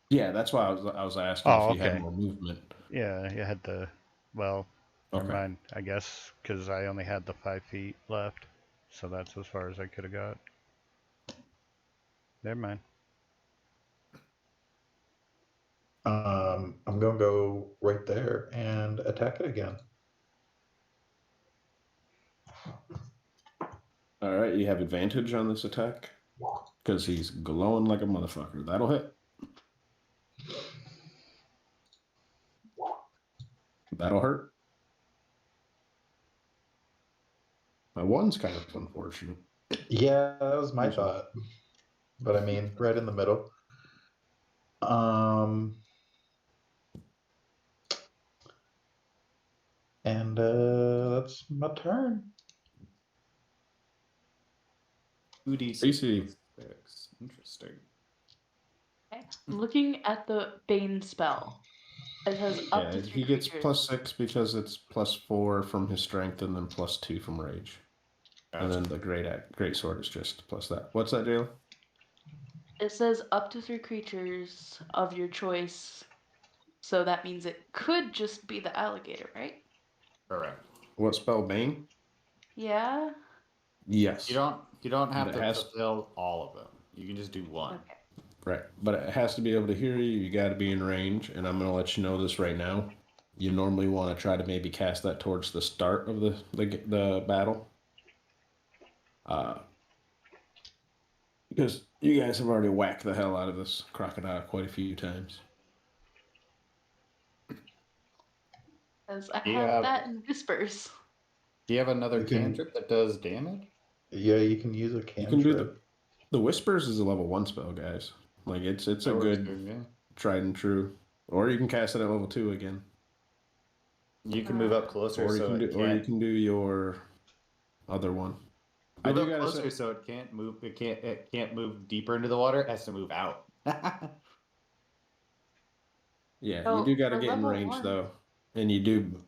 Yeah, that's why I was asking Oh, if you had okay. more movement. Yeah, you had the. Well, never Okay. mind. I guess because I only had the 5 feet left, so that's as far as I could have got. Never mind. I'm gonna go right there and attack it again. All right, you have advantage on this attack because he's glowing like a motherfucker. That'll hit. That'll hurt. That one's kind of unfortunate. Yeah, that was my thought. But I mean, right in the middle. And that's my turn. 2d6. AC. Interesting. Looking at the Bane spell, it has up Yeah, to 3 he gets creatures. +6 because it's +4 from his strength and then +2 from rage. And then the great sword is just plus that. What's that, Jayla? It says up to 3 creatures of your choice. So that means it could just be the alligator, right? Correct. What spell, Bane? Yeah. Yes. You don't have But to it has- fulfill all of them. You can just do one. Okay. Right, but it has to be able to hear you. You got to be in range, and I'm going to let you know this right now. You normally want to try to maybe cast that towards the start of the battle, because you guys have already whacked the hell out of this crocodile quite a few times. Because I Yeah. have that in whispers. Do you have another You can- cantrip that does damage? Yeah, you can use a You cantrip. can do the whispers is a level 1 spell, guys. Like it's a That works good good, yeah. tried and true, or you can cast it at level 2 again, You can move up closer, or you so can it do or you can't can do your other one. I move do up gotta closer, say, so it can't move. It can't move deeper into the water. It has to move out. yeah, you Oh, do got to for get in level range 1. though, and you do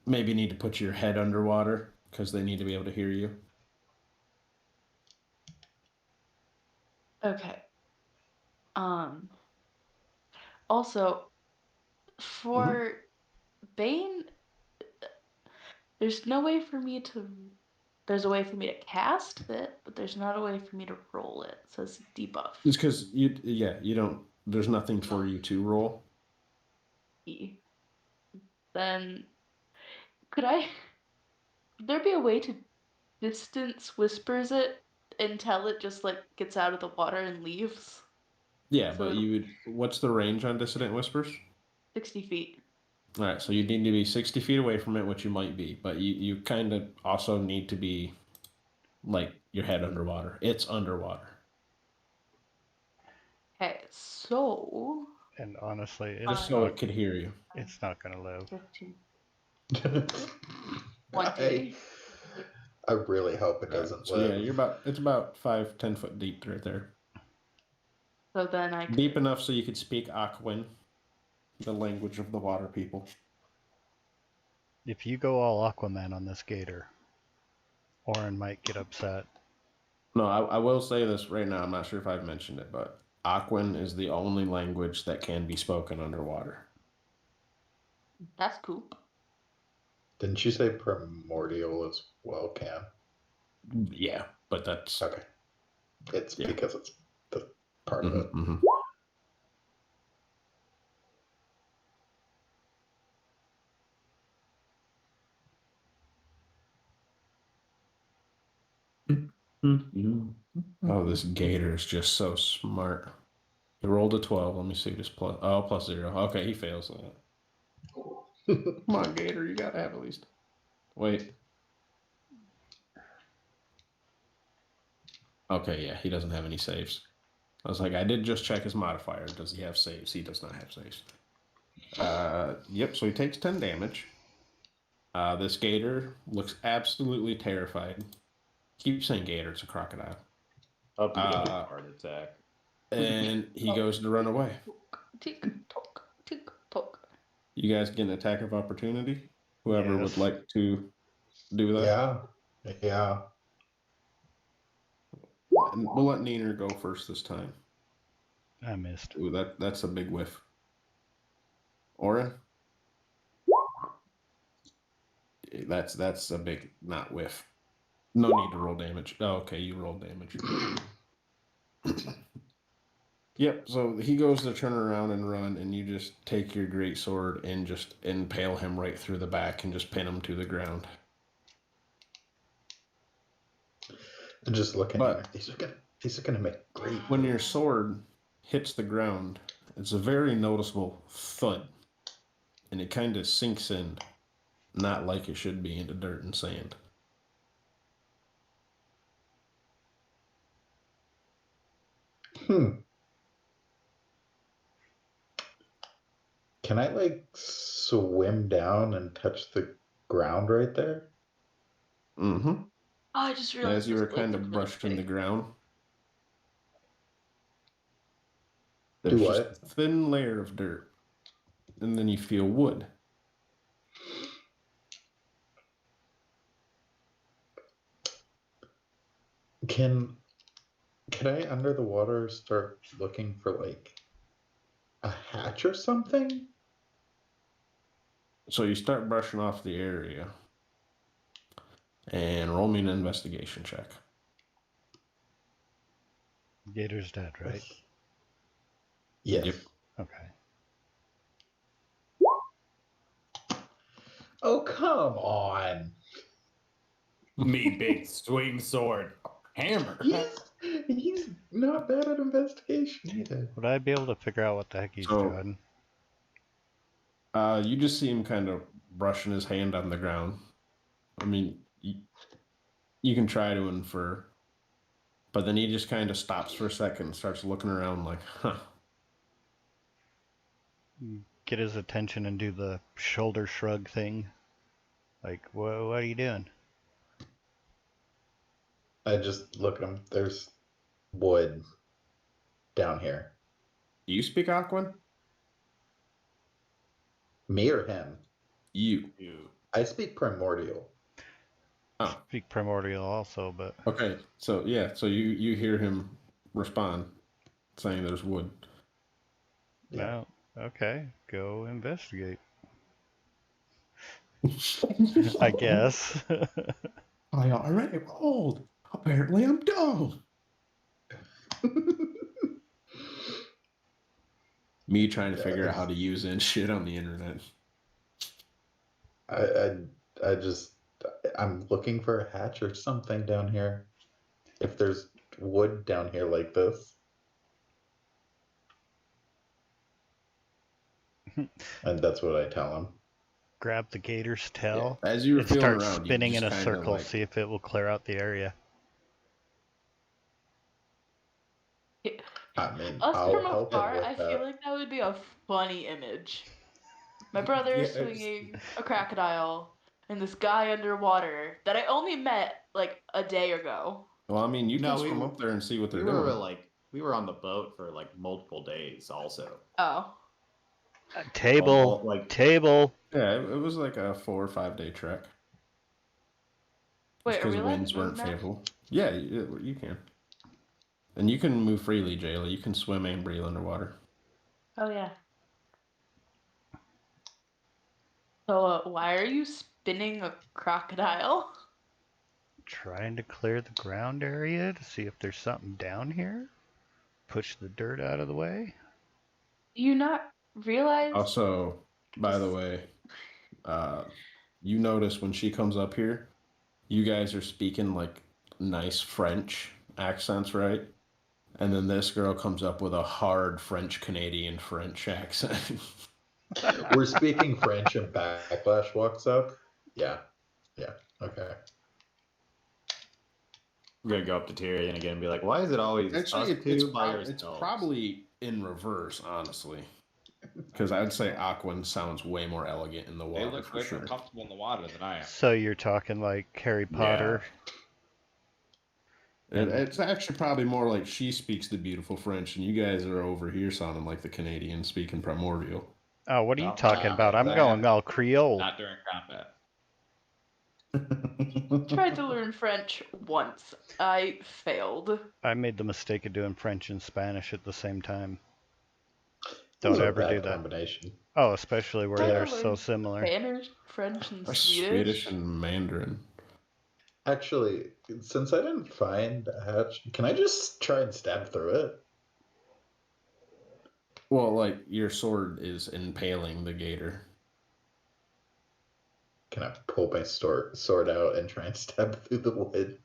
maybe need to put your head underwater because they need to be able to hear you. Okay. Also, for Bane, there's no way for me to. There's a way for me to cast it, but there's not a way for me to roll it. It says debuff. It's because you don't. There's nothing for you to roll. Then could I? Would there be a way to distance whispers it until it just like gets out of the water and leaves? Yeah, So but it'll you would. What's the range on Dissident Whispers? 60 feet. All right, so you need to be 60 feet away from it, which you might be, but you kind of also need to be like your head underwater. It's underwater. Okay, so And honestly, it's Just so not, it could hear you. it's not gonna live. 15, I, 20. I really hope it All right, doesn't so live. yeah, it's about 5-10 foot deep right there. So then I could. Deep enough so you could speak Aquan, the language of the water people. If you go all Aquaman on this gator, Orin might get upset. No, I will say this right now. I'm not sure if I've mentioned it, but Aquan is the only language that can be spoken underwater. That's cool. Didn't you say primordial as well, Cam? Yeah, but that's Okay. It's Yeah. because it's the part of it. mhm. Oh, this gator is just so smart. He rolled a 12. Let me see this +0. Okay, he fails that. Come on, gator, you gotta have at least. Wait. Okay, yeah, he doesn't have any saves. I was like, I did just check his modifier. Does he have saves? He does not have saves. Yep, so he takes 10 damage. This gator looks absolutely terrified. Keep saying gator, it's a crocodile. Up to get a heart attack. And he goes to run away. Tick tock, tick tock. You guys get an attack of opportunity? Whoever would Yes. like to do that. Yeah. Yeah. And we'll let Neener go first this time. I missed. Ooh, that's a big whiff. Orin? That's a big not whiff. No need to roll damage. Oh, okay, you roll damage. Yep, so he goes to turn around and run, and you just take your great sword and just impale him right through the back and just pin him to the ground. And just looking But- at it, these are gonna make great. When your sword hits the ground, it's a very noticeable thud, and it kind of sinks in, not like it should be, into dirt and sand. Can I like swim down and touch the ground right there? Mm-hmm. Oh, I just realized As you this were boat kind looks of really brushed in the pretty. ground. There's Do just what? a thin layer of dirt. And then you feel wood. Can I under the water start looking for like a hatch or something? So you start brushing off the area. And roll me an investigation check. Gator's dead, right? Yes. Yep. Okay. Oh, come on. Me big swing sword. Hammer. He's not bad at investigation either. Would I be able to figure out what the heck he's So- doing? You just see him kind of brushing his hand on the ground. I mean, you can try to infer. But then he just kind of stops for a second and starts looking around like, huh. Get his attention and do the shoulder shrug thing. Like, what are you doing? I just look at him. There's wood down here. Do you speak Aquan? Me or him? You. I speak primordial. Oh. Speak primordial also, but Okay. So, yeah. So you hear him respond saying there's wood. Yeah. no. Okay, go investigate. I guess. I already rolled. Apparently I'm dumb. Me trying to figure out how to use in shit on the internet. I'm looking for a hatch or something down here. If there's wood down here like this. And that's what I tell him. Grab the gator's tail As you were and feeling start around, spinning you in just a kinda circle, like, see if it will clear out the area. I mean, Us I'll from help him afar, with I that. feel like that would be a funny image. My brother Yeah, it's- swinging a crocodile and this guy underwater that I only met like a day ago. Well, I mean, you No, can we swim were- up there and see what they're We were doing. we were on the boat for like multiple days also. Oh. Table, Like table. Yeah, it was like a 4 or 5 day trek. Wait, are Because we allowed winds to move weren't now? favorable. Yeah, you can. And you can move freely, Jayla. You can swim and breathe underwater. Oh yeah. So why are you spinning a crocodile? Trying to clear the ground area to see if there's something down here. Push the dirt out of the way. Do you not realize? Also, by the This- way, you notice when she comes up here, you guys are speaking like nice French accents, right? And then this girl comes up with a hard French Canadian French accent. We're speaking French and Backlash walks up. Yeah. Okay. I'm gonna go up to Tyrion again and be like, why is it always Actually, us two by it's yourselves? probably in reverse, honestly. Because I'd say Aquan sounds way more elegant in the They water look for way sure. more comfortable in the water than I am. So you're talking like Harry Potter. It's actually probably more like she speaks the beautiful French, and you guys are over here sounding like the Canadian speaking primordial. Oh, what are you No, talking about? I'm that- going all Creole. Not during combat. Tried to learn French once. I failed. I made the mistake of doing French and Spanish at the same time. This is Don't a ever bad do that. combination. Oh, especially where Tried to they're so learn similar. Spanish, French, and Or Swedish. Swedish and Mandarin. Actually, since I didn't find a hatch, can I just try and stab through it? Well, like your sword is impaling the gator. Can I pull my sword out and try and stab through the wood?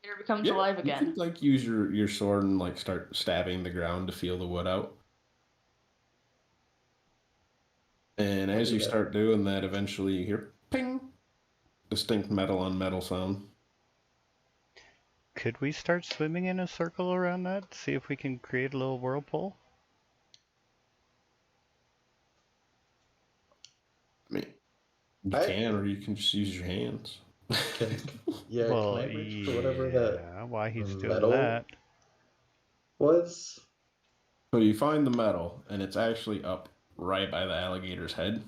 It becomes alive You again. could like use your sword and like start stabbing the ground to feel the wood out. And I'll as do you that. start doing that, eventually you hear ping, distinct metal on metal sound. Could we start swimming in a circle around that? See if we can create a little whirlpool? I mean, you can, or you can just use your hands. Can Well, I reach for whatever that yeah, why he's doing metal that? was? So you find the metal, and it's actually up right by the alligator's head.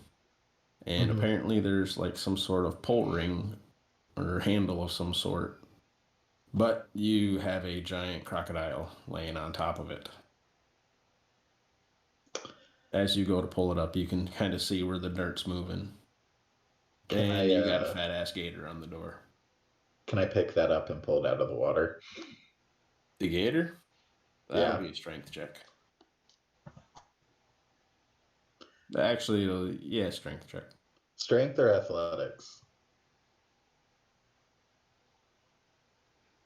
And Mhm. apparently there's like some sort of pull ring or handle of some sort. But you have a giant crocodile laying on top of it. As you go to pull it up, you can kind of see where the dirt's moving. Can And you got a I fat ass gator on the door. pick that up and pull it out of the water? The gator? That'll Yeah. be a strength check. Actually, yeah, strength check. Strength or athletics?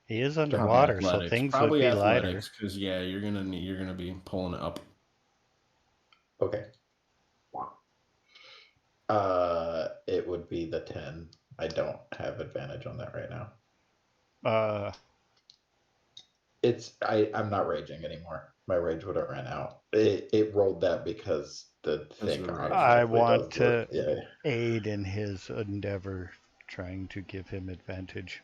He is Probably underwater, so Athletics. things would Probably be lighter. athletics, because yeah, you're gonna be pulling it up. Okay. It would be the 10. I don't have advantage on that right now. I'm not raging anymore. My rage would have ran out. It rolled that because the thing the rage. I automatically want does to yeah. aid in his endeavor, trying to give him advantage.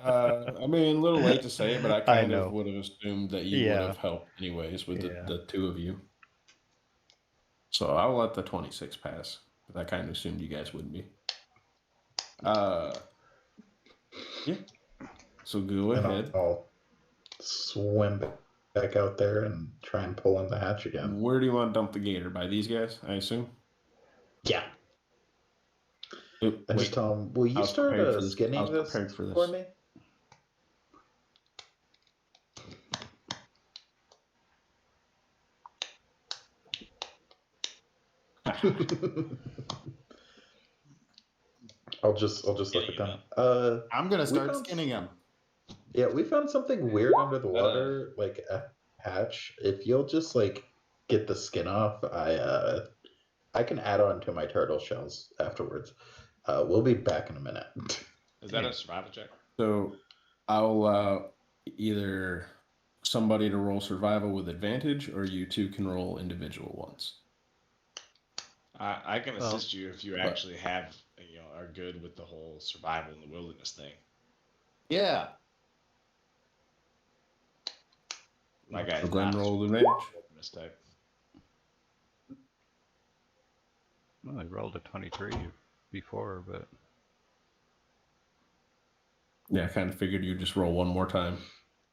I mean, a little late to say it, but I I kind of know. would have assumed that you would Yeah. have helped anyways with Yeah. the two of you. So I'll let the 26 pass. But I kind of assumed you guys wouldn't be. Yeah. So go And ahead. I'll swim back out there and try and pull in the hatch again. Where do you want to dump the gator? By these guys, I assume? Yeah. Oop, I just wait. tell him, will I you was start prepared for this. I skinning was this prepared for for this. me? I'll just look at them. I'm gonna we start found- skinning him. Yeah, we found something weird under the water, like a hatch. If you'll just like get the skin off, I can add on to my turtle shells afterwards. We'll be back in a minute. Is that a survival check? So I'll allow either somebody to roll survival with advantage, or you two can roll individual ones. I can Well, assist you if you actually have, are good with the whole survival in the wilderness thing. Yeah. My guy's So go ahead not and roll with a advantage. wilderness type. Well, I rolled a 23 before, but Yeah, I kind of figured you'd just roll one more time.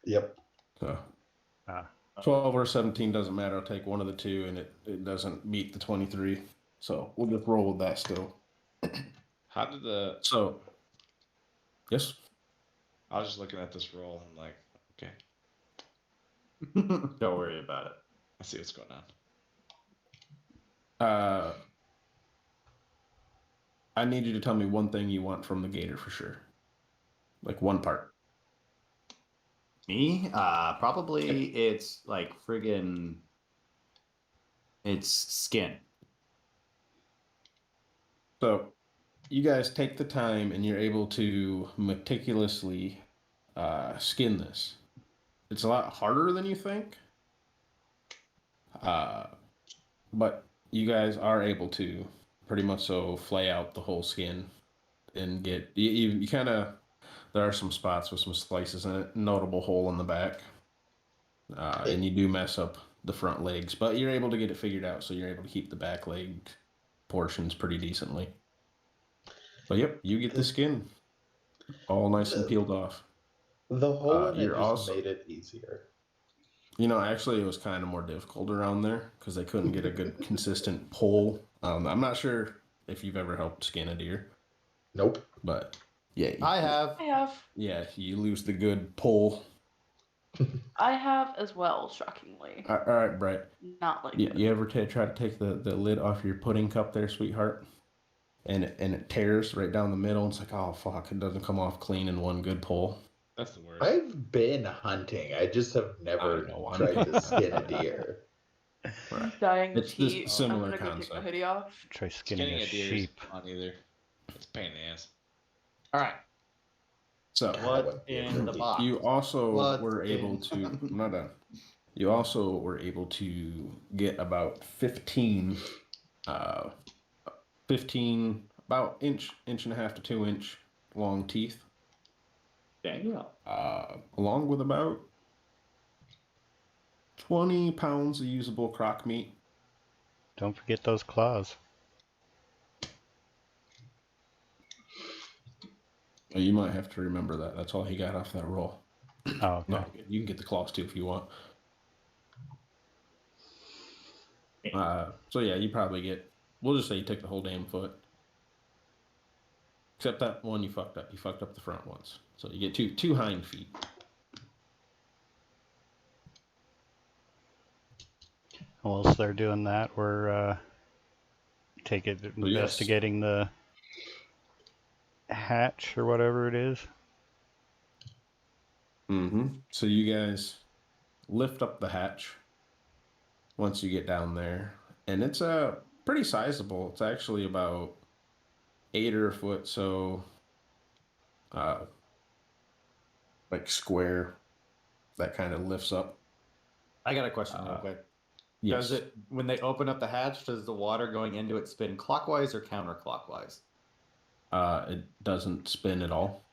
Yep. So ah, 12 or 17 doesn't matter. I'll take one of the two, and it doesn't beat the 23. So we'll just roll with that still. How did the? So, yes. I was just looking at this roll and like, okay, Don't worry about it. I see what's going on. I need you to tell me one thing you want from the gator for sure. Like one part. Me? Probably it's like friggin' it's skin. So, you guys take the time and you're able to meticulously skin this. It's a lot harder than you think. But you guys are able to pretty much so flay out the whole skin and get you kind of, there are some spots with some slices in it, notable hole in the back, and you do mess up the front legs, but you're able to get it figured out, so you're able to keep the back leg portions pretty decently. But yep, you get the skin all nice and peeled off. The hole in it you're just also- made it easier. Actually, it was kind of more difficult around there because they couldn't get a good consistent pull. I'm not sure if you've ever helped skin a deer, Nope. but yeah, I have. I have. yeah, you lose the good pull. I have as well, shockingly. All right, Brett. Not like You ever try to take the lid off your pudding cup there, sweetheart? And it tears right down the middle. It's like, oh fuck, it doesn't come off clean in one good pull. That's the worst. I've been hunting. I just have never I know, I'm tried to kidding. skin a deer. Right. dying of It's this heat. similar I'm gonna go take my concept. hoodie off. try skinning a deer sheep. isn't fun either. It's a pain in the ass. All right. So What in the box? you also What's were able in- to. I'm not done. You also were able to get about 15, about inch and a half to 2 inch long teeth, Dang. along with about 20 pounds of usable croc meat. Don't forget those claws. You might have to remember that. That's all he got off that roll. Oh, okay. No, you can get the claws too if you want. So yeah, you probably get. We'll just say you took the whole damn foot. Except that one you fucked up. You fucked up the front ones. So you get two hind feet. Whilst they're doing that, we're investigating the hatch or whatever it is. Mm-hmm. So you guys lift up the hatch once you get down there, and it's pretty sizable. It's actually about 8 or a foot, so like square that kind of lifts up. I got a question real quick. Yes. Does it, when they open up the hatch, does the water going into it spin clockwise or counterclockwise? It doesn't spin at all.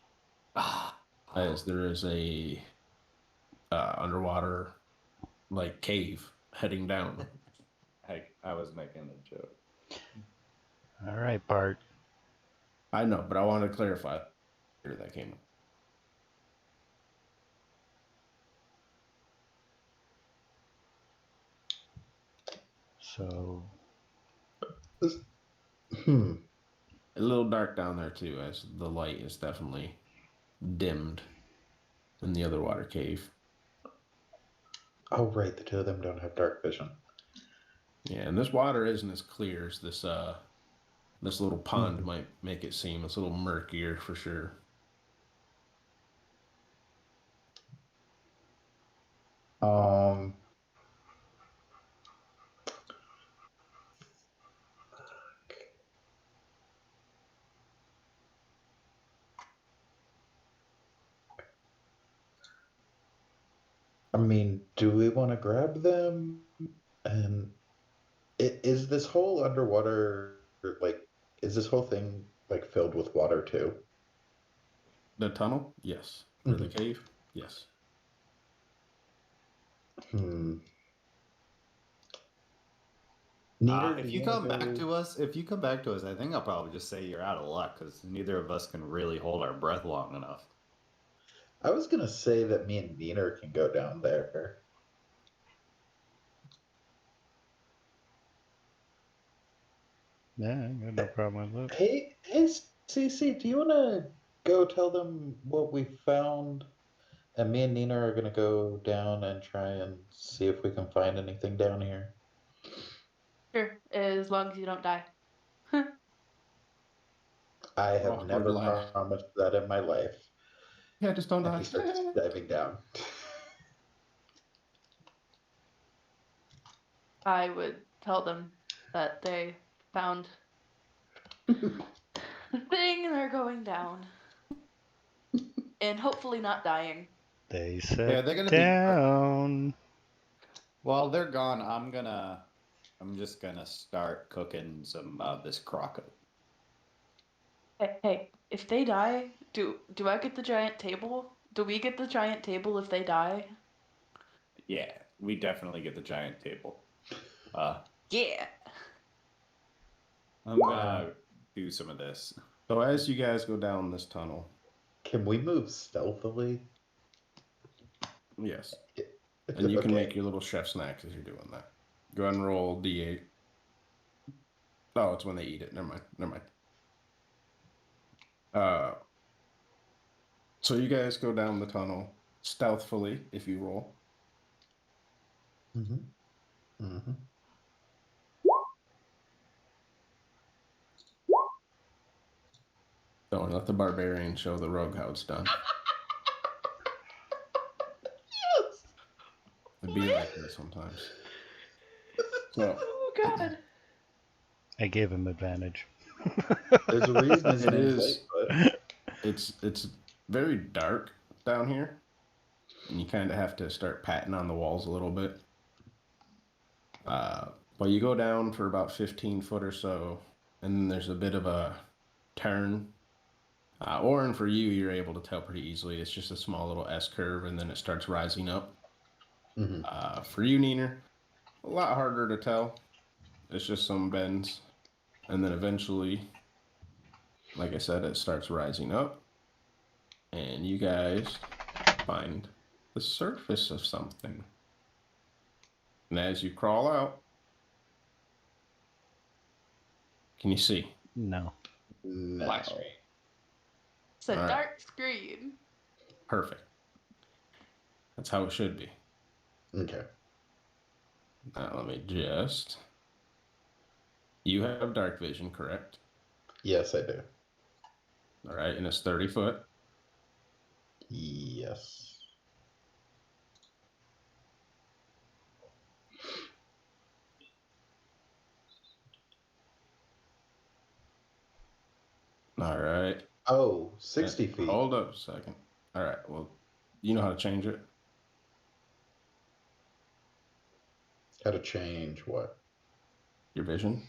As there is a underwater like cave heading down. Hey, I was making a joke. All right, Bart. I know, but I wanted to clarify where that came up. So, A little dark down there too, as the light is definitely dimmed in the other water cave. Oh, right. The two of them don't have dark vision. Yeah, and this water isn't as clear as this little pond might make it seem. It's a little murkier for sure. I mean, do we want to grab them? And is this whole underwater, like, is this whole thing like filled with water too? The tunnel? Yes. Or the cave? Yes. If you come back to us, I think I'll probably just say you're out of luck because neither of us can really hold our breath long enough. I was gonna say that me and Neener can go down there. yeah, I got no problem with it. Hey, CC, do you want to go tell them what we found? And me and Nina are gonna go down and try and see if we can find anything down here. Sure, as long as you don't die. I have never relax. promised that in my life. Yeah, just don't And die. he starts diving down. I would tell them that they found the thing and they're going down. And hopefully not dying. They said Yeah, they're gonna down. While they're gone, I'm just gonna start cooking some of this crock. Hey, if they die, do I get the giant table? Do we get the giant table if they die? Yeah, we definitely get the giant table. Yeah. I'm gonna do some of this. So as you guys go down this tunnel, Can we move stealthily? yes. And you can make your little chef snacks as you're doing that. Go ahead and roll D8. Oh, it's when they eat it. Never mind. So you guys go down the tunnel stealthily if you roll. Don't worry, let the barbarian show the rogue how it's done. Yes! It'd be like this sometimes. So, Oh God. I gave him advantage. There's a reason his It name's is. Lightfoot. it's very dark down here, and you kind of have to start patting on the walls a little bit. Well, you go down for about 15 foot or so, and then there's a bit of a turn. Or for you, you're able to tell pretty easily. It's just a small little S curve, and then it starts rising up. Mhm. For you, Neener, a lot harder to tell. It's just some bends. And then eventually, like I said, it starts rising up. And you guys find the surface of something. And as you crawl out, can you see? No. No. Black screen. It's a All right. dark screen. Perfect. That's how it should be. Okay. Now let me just. You have dark vision, correct? Yes, I do. All right, and it's 30 foot. Yes. All right. Oh, 60 feet. Hold up a second. All right. Well, you know how to change it? How to change what? Your vision?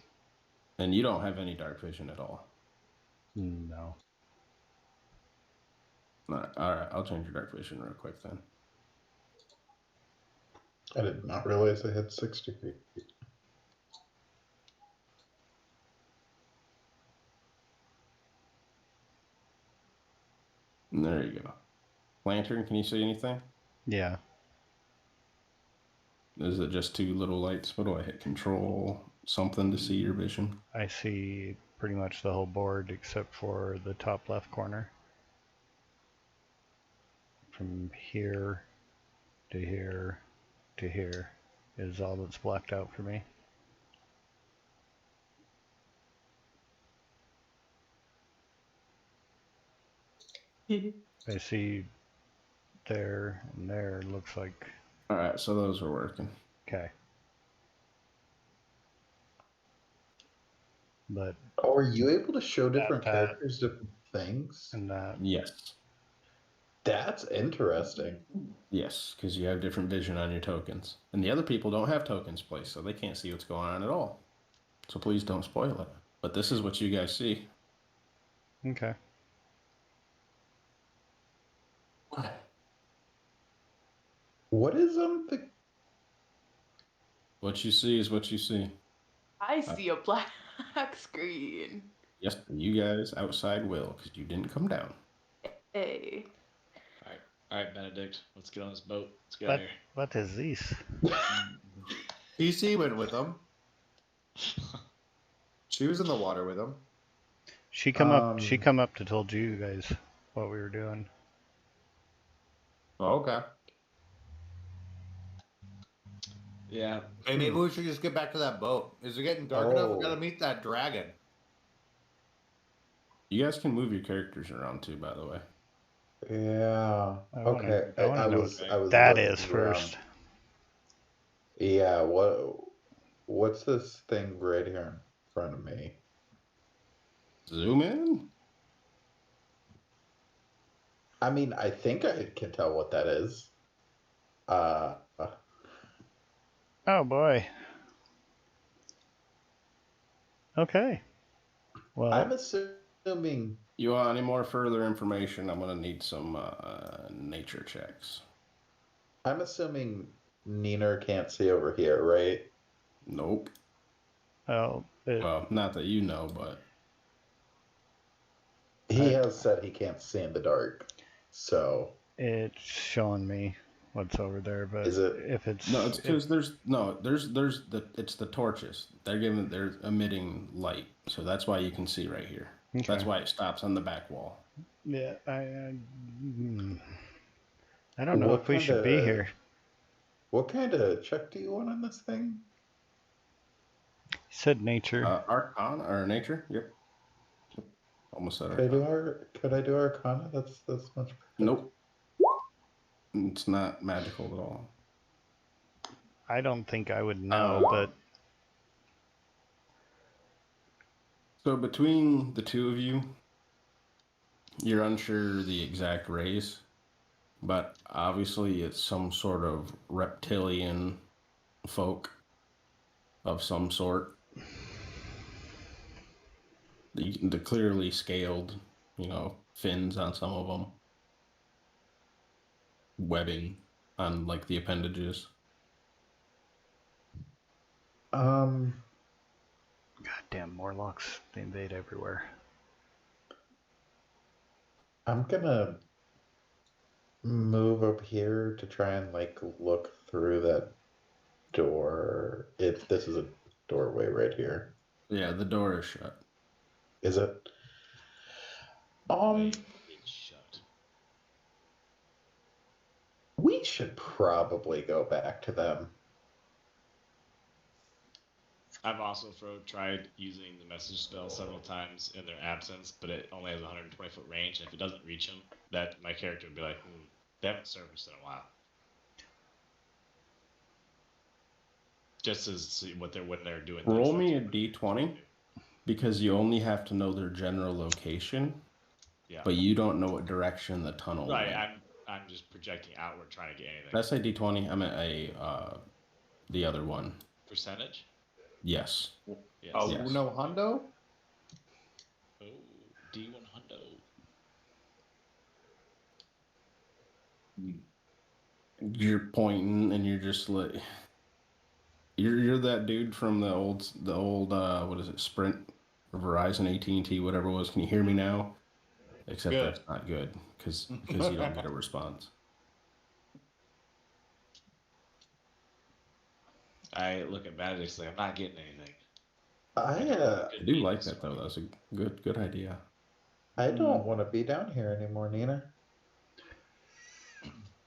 And you don't have any dark vision at all. No. All right. I'll change your dark vision real quick then. I did not realize I had 60 feet. And there you go. Lantern, can you see anything? Yeah. Is it just two little lights? What do I hit? Control something to see your vision? I see pretty much the whole board except for the top left corner. From here to here to here is all that's blacked out for me. I see there and there looks like All right. So those are working. okay. But Oh, are you able to show different that- characters different things? and that Yes. That's interesting. Yes, because you have different vision on your tokens. And the other people don't have tokens placed, so they can't see what's going on at all. So please don't spoil it. But this is what you guys see. okay. What is the What you see is what you see. I see a black screen. Yes, you guys outside will, because you didn't come down. Hey. All right, Benedict, let's get on this boat. Let's get out of here. What is this? PC went with them. She was in the water with them. She come up to told you guys what we were doing. Oh, okay. Yeah. Hey, maybe we should just get back to that boat. Is it getting dark enough? We gotta meet that dragon. You guys can move your characters around too, by the way. Yeah. I wanna- Okay. I wanna I know was That looking is first. around. Yeah. What's this thing right here in front of me? Zoom in? I mean, I think I can tell what that is. Oh boy. Okay. Well, I'm assuming. You want any more further information? I'm going to need some nature checks. I'm assuming Neener can't see over here, right? Nope. well, Well, not that you know, but He has said he can't see in the dark. So it's showing me what's over there, but Is it- if it's no, it's because there's it's the torches. They're emitting light, so that's why you can see right here. okay. That's why it stops on the back wall. Yeah, I don't know What if we should be kinda- here. what kind of check do you want on this thing? He said nature. Arcana or nature? Yep. Almost said Could I do Arcana. Could I do Arcana? That's much better. Nope. It's not magical at all. I don't think I would know, but So between the two of you, you're unsure the exact race, but obviously it's some sort of reptilian folk of some sort. The clearly scaled, fins on some of them, webbing on like the appendages. Um, Goddamn Morlocks. They invade everywhere. I'm gonna move up here to try and like look through that door. If this is a doorway right here, Yeah, the door is shut. is it? Wait, it's shut. We should probably go back to them. I've also tried using the message spell several times in their absence, but it only has a 120-foot range, and if it doesn't reach them, that my character would be like, they haven't surfaced in a while. Just as see what they're when they're doing. Roll me a d20 because you only have to know their general location, Yeah. but you don't know what direction the tunnel Right. went. I'm just projecting outward, trying to get anything. Did I say d20? I meant the other one. Percentage? Yes. Yes. Oh, Yes. no hundo? Oh, D1 hundo. You're pointing and you're just like you're that dude from the old what is it, Sprint or Verizon, AT&T, whatever it was. Can you hear me now? Except Good. that's not good because you don't get a response. I look at Magic's like, I'm not getting anything. I do like that though. That's a good idea. I don't want to be down here anymore, Nina.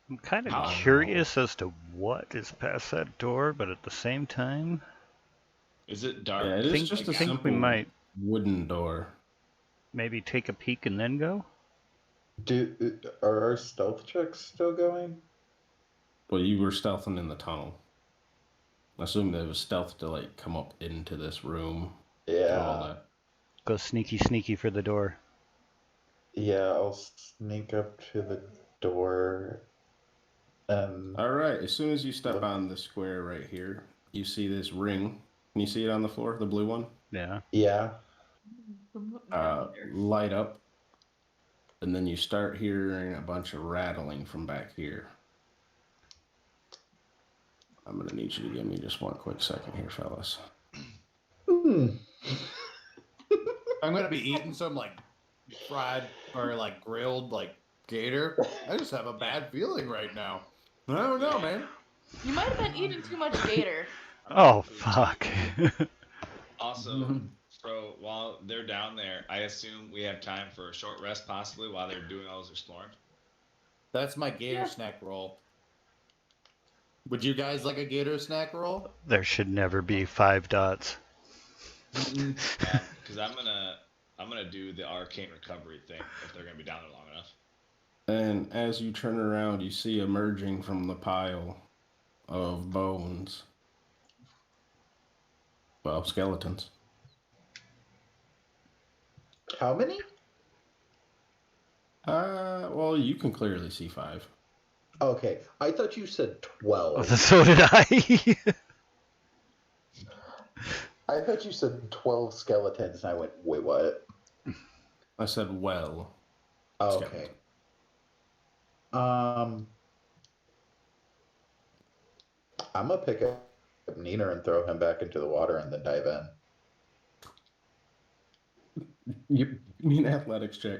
I'm kind of How- curious as to what is past that door, but at the same time, Is it dark? Yeah, it is think- just a think we simple might- wooden door. maybe take a peek and then go? Are our stealth checks still going? Well, you were stealthing in the tunnel. I assume there was stealth to like come up into this room. All Yeah. that. Go sneaky for the door. Yeah, I'll sneak up to the door and All right. As soon as you step Look. on the square right here, you see this ring. Can you see it on the floor, the blue one? Yeah. yeah. Light up, and then you start hearing a bunch of rattling from back here. I'm gonna need you to give me just one quick second here, fellas. Hmm. I'm gonna be eating some like fried or like grilled like gator. I just have a bad feeling right now. I don't know, man. You might have been eating too much gator. Oh, fuck. Also, Bro, while they're down there, I assume we have time for a short rest possibly while they're doing all this exploring. That's my gator snack roll. Would you guys like a gator snack roll? There should never be 5 dots. Because I'm gonna do the arcane recovery thing if they're gonna be down there long enough. And as you turn around, you see emerging from the pile of bones. Well, skeletons. How many? Well, you can clearly see 5. Okay, I thought you said 12. So did I. I thought you said 12 skeletons, and I went, wait, what? I said well. Okay. I'm gonna pick up Nina and throw him back into the water and then dive in. You need an athletics check.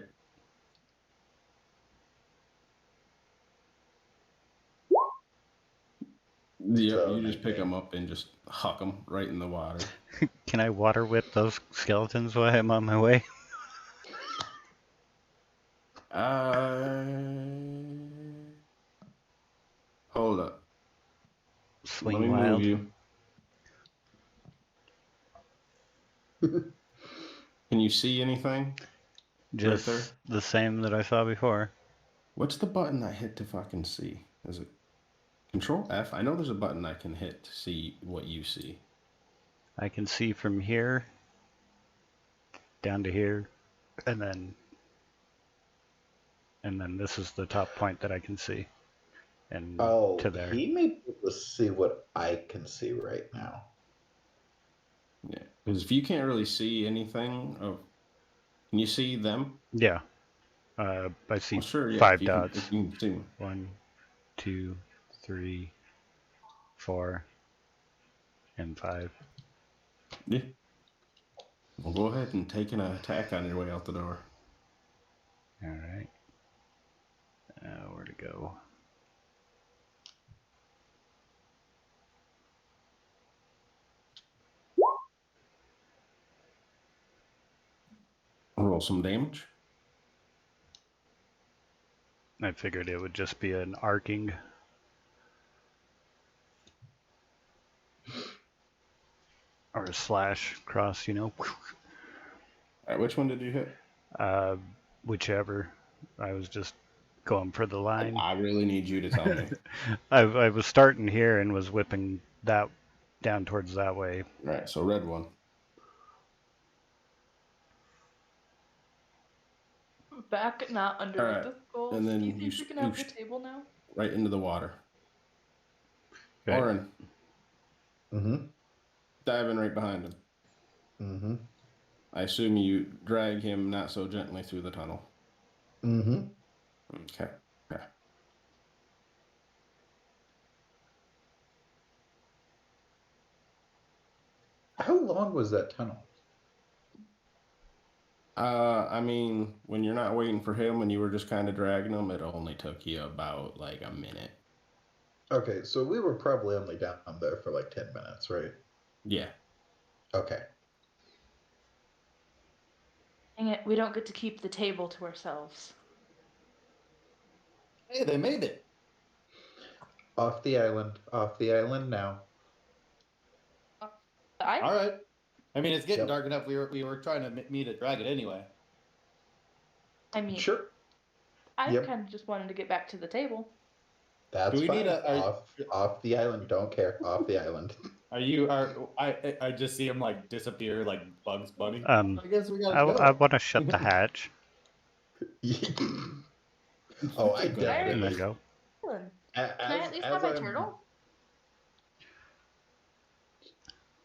Yeah, So, you just pick 19. them up and just huck them right in the water. Can I water whip those skeletons while I'm on my way? Hold up. Let Swing me wild. move you. Can you see anything? Just there? the same that I saw before. What's the button I hit to fucking see? Is it Control F? I know there's a button I can hit to see what you see. I can see from here down to here, and then this is the top point that I can see, and Oh, to there. he may be able to see what I can see right now. Yeah, because if you can't really see anything, can you see them? Yeah, I see Well, sure, yeah. 5 if you can- dots. if you can see them. 1, 2, 3, 4, and 5. Yeah. Well, go ahead and take an attack on your way out the door. All right. Where to go? Roll some damage. I figured it would just be an arcing. Or a slash across, you know. All right, which one did you hit? Whichever. I was just going for the line. I really need you to tell me. I was starting here and was whipping that down towards that way. All right, so red one. Back, not under All the right, difficult. and then Do you you think we can have the scooched. table now? Right into the water. Okay. Oren, Mm-hmm. diving right behind him. Mm-hmm. I assume you drag him not so gently through the tunnel. Mm-hmm. Okay. Okay. How long was that tunnel? I mean, when you're not waiting for him and you were just kind of dragging him, it only took you about like a minute. Okay, so we were probably only down there for like 10 minutes, right? Yeah. Okay. Dang it, we don't get to keep the table to ourselves. Hey, they made it. Off the island. Off the island now. All right. I mean, it's getting Yep. dark enough. We were trying to meet at Dragon anyway. I mean, Sure. I Yep. kind of just wanted to get back to the table. That's Do we fine. need Off the island. Don't care. Off the island. I just see him like disappear like Bugs Bunny. I guess we gotta go. I want to shut the hatch Oh, I Good idea. and then definitely. go. Can I at least have my turtle?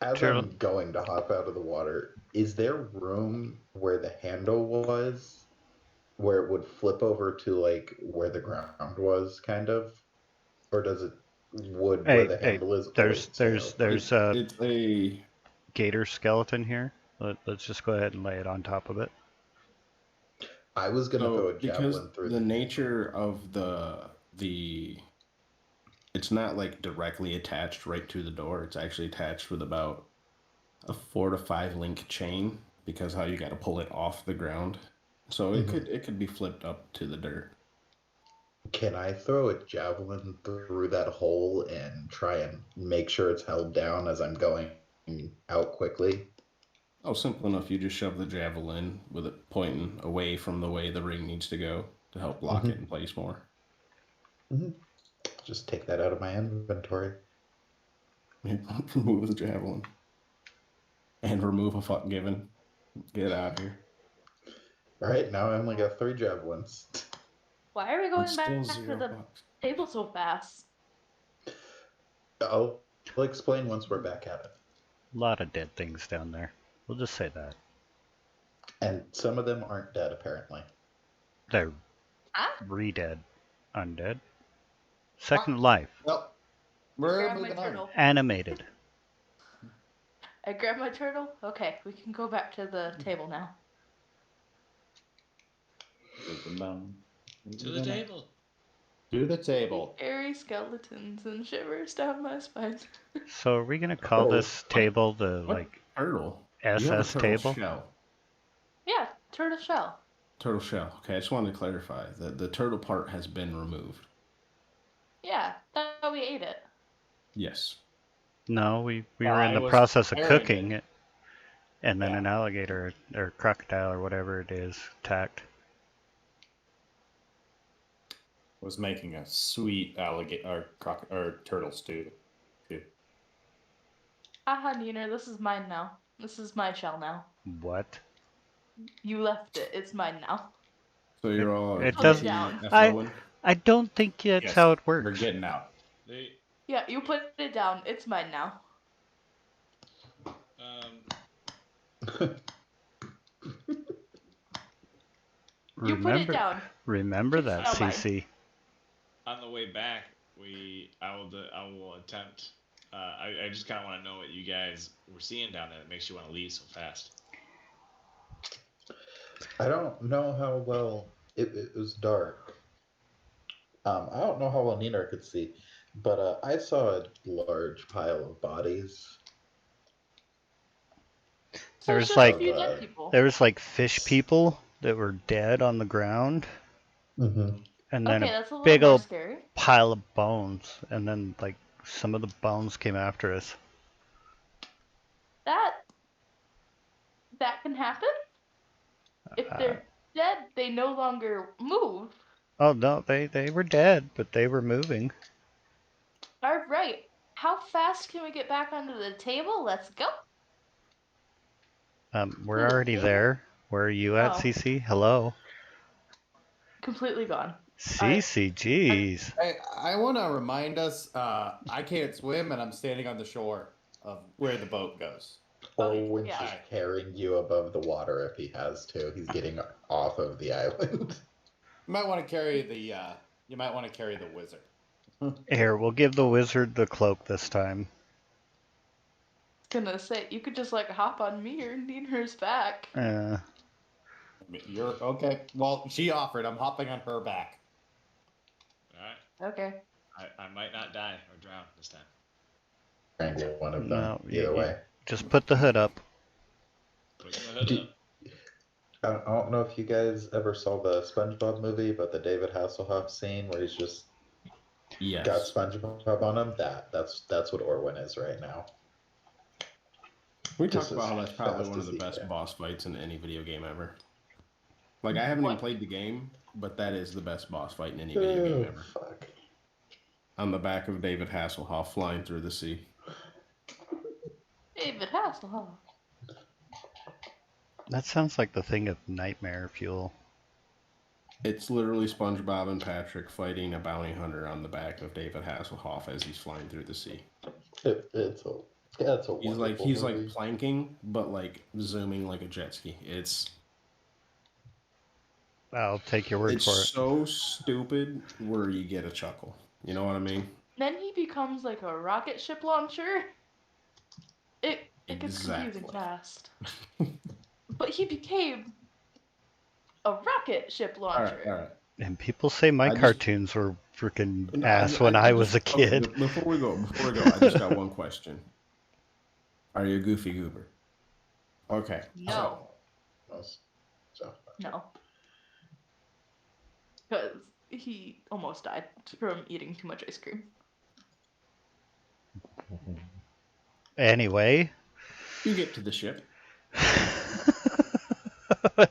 As Turtle. I'm going to hop out of the water, is there room where the handle was, where it would flip over to like where the ground was, kind of, or does it would where the handle is? There's a It's a gator skeleton here. Let's just go ahead and lay it on top of it. I was gonna throw a because javelin through the nature of the it's not like directly attached right to the door. It's actually attached with about a 4 to 5 link chain because how you got to pull it off the ground. So it could be flipped up to the dirt. Can I throw a javelin through that hole and try and make sure it's held down as I'm going out quickly? Oh, simple enough. You just shove the javelin with it pointing away from the way the ring needs to go to help lock it in place more. Just take that out of my inventory. Remove the javelin. And remove a fuck given. Get out of here. All right, now I only got 3 javelins. Why are we going It's back still to $0. the table so fast? I'll explain once we're back at it. A lot of dead things down there. We'll just say that. And some of them aren't dead, apparently. They're Huh? re-dead. Undead. Second life. Well, we're Grab my moving on. turtle. Animated. I grab my turtle. Okay, we can go back to the table now. To the table. To the table. Scary skeletons and shivers down my spine. So are we gonna call this table the What? like Turtle. You have a SS turtle table? shell. Yeah, turtle shell. Turtle shell. Okay, I just wanted to clarify that the turtle part has been removed. Yeah, thought we ate it. Yes. No, we No, were in I the was process of preparing cooking it, and then Yeah. an alligator or crocodile or whatever it is attacked. Was making a sweet alligator or turtle stew. Haha, Neener, this is mine now. This is my shell now. What? You left it. It's mine now. So you're all it doesn't- FOing? I don't think that's Yes, how it We're works. getting out. Yeah, you put it down. It's mine now. You put it down. Remember that, Oh my. CC. On the way back, I will attempt I just kind of want to know what you guys were seeing down there that makes you want to leave so fast. I don't know how well it was dark. I don't know how well Nina could see, but I saw a large pile of bodies. So There it's was just a like few dead people. there was like fish people that were dead on the ground, Mm-hmm. and then Okay, a that's a little big more old scary. pile of bones, and then like some of the bones came after us. That can happen. If Uh, they're dead, they no longer move. oh no, they were dead, but they were moving. All right. How fast can we get back onto the table? Let's go. We're To the already table? there. Where are you at, Oh. CC? Hello, Completely gone. CC. Jeez. I want to remind us, I can't swim and I'm standing on the shore of where the boat goes. Or Okay, when yeah. she's carrying you above the water if he has to. He's getting off of the island. You might want to carry the wizard. Here, we'll give the wizard the cloak this time. Gonna say you could just like hop on me or Nina's back. You're okay. Well, she offered. I'm hopping on her back. All right. Okay. I might not die or drown this time. Try and get one of them. No, Either way. Just put the hood up. Put my hood Do- up. I don't know if you guys ever saw the SpongeBob movie, but the David Hasselhoff scene where he's just Yes. got SpongeBob on him. That's what Orwin is right now. We Just talked about as how that's probably fast one of as the he best can. boss fights in any video game ever. Like, I haven't even What? played the game, but that is the best boss fight in any video game ever. Fuck. On the back of David Hasselhoff flying through the sea. David Hasselhoff. That sounds like the thing of nightmare fuel. It's literally SpongeBob and Patrick fighting a bounty hunter on the back of David Hasselhoff as he's flying through the sea. It's a wonderful He's movie. like planking, but like zooming like a jet ski. It's I'll take your word for it. so stupid where you get a chuckle. You know what I mean? Then he becomes like a rocket ship launcher. It gets confusing Exactly. fast. But he became a rocket ship launcher. All right. And people say my I just- cartoons were freaking ass when I was a just- okay, kid. before we go, I just got one question. Are you a goofy goober? Okay. No. So, No. Because he almost died from eating too much ice cream. Anyway. You get to the ship,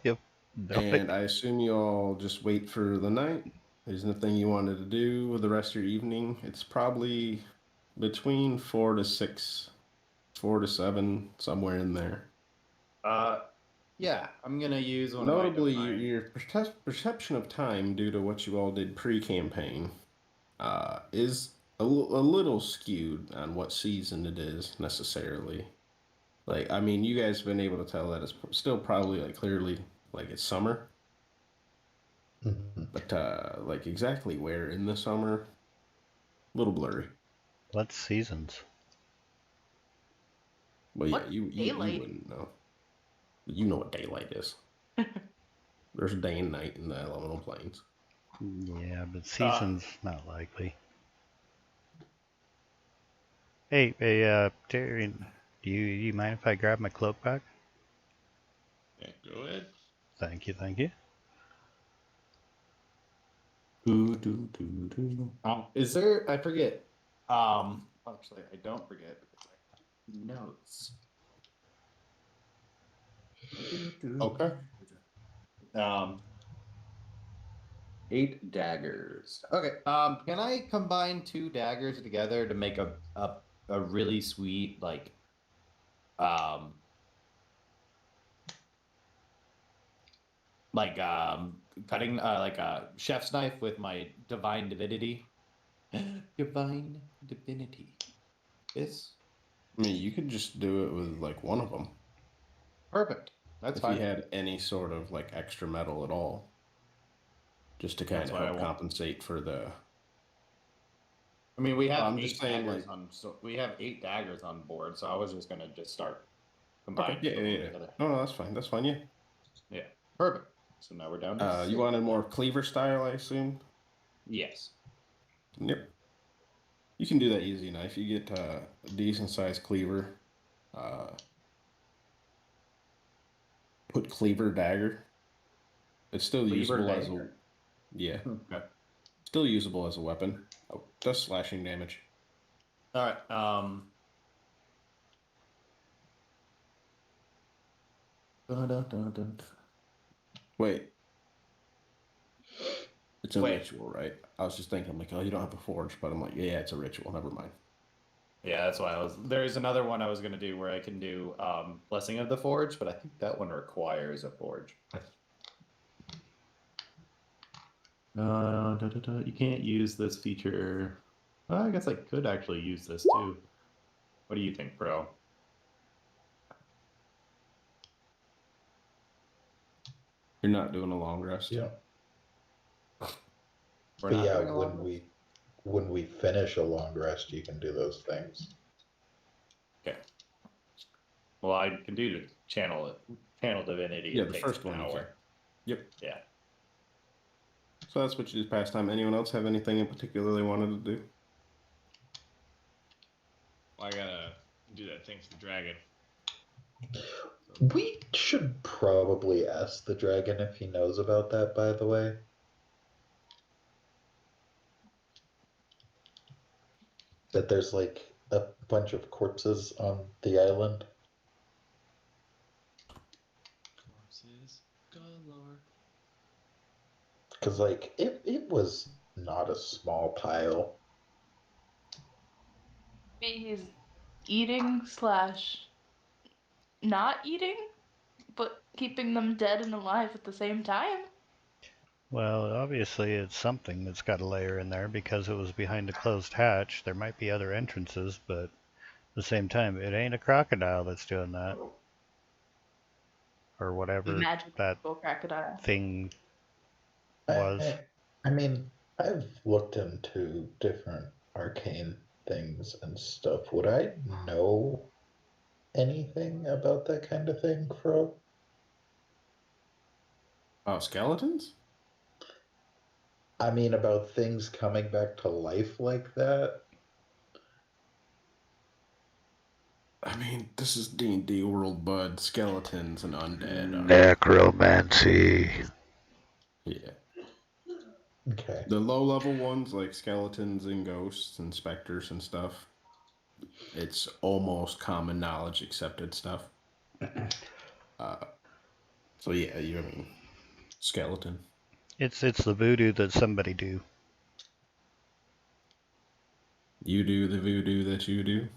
Yep. and I assume you all just wait for the night. There's nothing you wanted to do with the rest of your evening. It's probably between 4 to 6, 4 to 7, somewhere in there. Yeah, I'm gonna use one. Notably, of my divine- your perception of time, due to what you all did pre-campaign, is a little skewed on what season it is necessarily. Like, I mean, you guys have been able to tell that it's still probably like clearly like it's summer, mhm. but like exactly where in the summer, a little blurry. What seasons? But yeah, What's you daylight? wouldn't know. You know what daylight is. There's day and night in the elemental planes. Yeah, but seasons not likely. Hey, Terry, do you mind if I grab my cloak back? Yeah, go ahead. Thank you. Is there? I forget. Actually, I don't forget because I have notes. Okay. 8 daggers. Okay. Can I combine 2 daggers together to make a really sweet cutting like a chef's knife with my divine divinity? Divine divinity. This I mean, you could just do it with like one of them. perfect. That's if fine. you had any sort of like extra metal at all, just to kind That's of why I help won't. compensate for the I mean, we have I'm 8 just saying, daggers like- on. So we have 8 daggers on board. So I was just gonna just start Okay. combining Yeah, them yeah, all yeah. together. No, that's fine. That's fine. Yeah. Yeah, perfect. So now we're down to You 6. wanted more cleaver style, I assume. Yes. Yep. You can do that easy enough. You get a decent sized cleaver. Put cleaver dagger. It's still Cleaver usable as a dagger. yeah, Okay. still usable as a weapon. Oh, does slashing damage. All right. Dun. Wait, it's a Wait. ritual, right? I was just thinking, like, oh, you don't have a forge, but I'm like, yeah, it's a ritual. Never mind. Yeah, that's why I was. There's another one I was gonna do where I can do Blessing of the Forge, but I think that one requires a forge. You can't use this feature. Well, I guess I could actually use this too. What do you think, bro? You're not doing a long rest. Yeah. We're But not yeah, doing a long rest? when we finish a long rest, you can do those things. Okay. Well, I can do channel divinity. Yeah, It the takes first an one you hour. can. Yep. Yeah. So that's what you did past time. Anyone else have anything in particular they wanted to do? Well, I gotta do that thing for the dragon. We should probably ask the dragon if he knows about that, by the way. That there's like a bunch of corpses on the island. Corpses galore. Because, like, it was not a small pile. Maybe he's eating slash not eating, but keeping them dead and alive at the same time. Well, obviously it's something that's got a layer in there because it was behind a closed hatch. There might be other entrances, but at the same time, it ain't a crocodile that's doing that. Or whatever that Magical crocodile. thing was. I mean, I've looked into different arcane things and stuff. Would I know anything about that kind of thing, Fro? Oh, skeletons? I mean, about things coming back to life like that? I mean, this is D&D world, bud. Skeletons and undead. Necromancy. Yeah. Okay. The low-level ones, like skeletons and ghosts and specters and stuff, it's almost common knowledge, accepted stuff. So yeah, I mean, skeleton. It's the voodoo that somebody do. You do the voodoo that you do.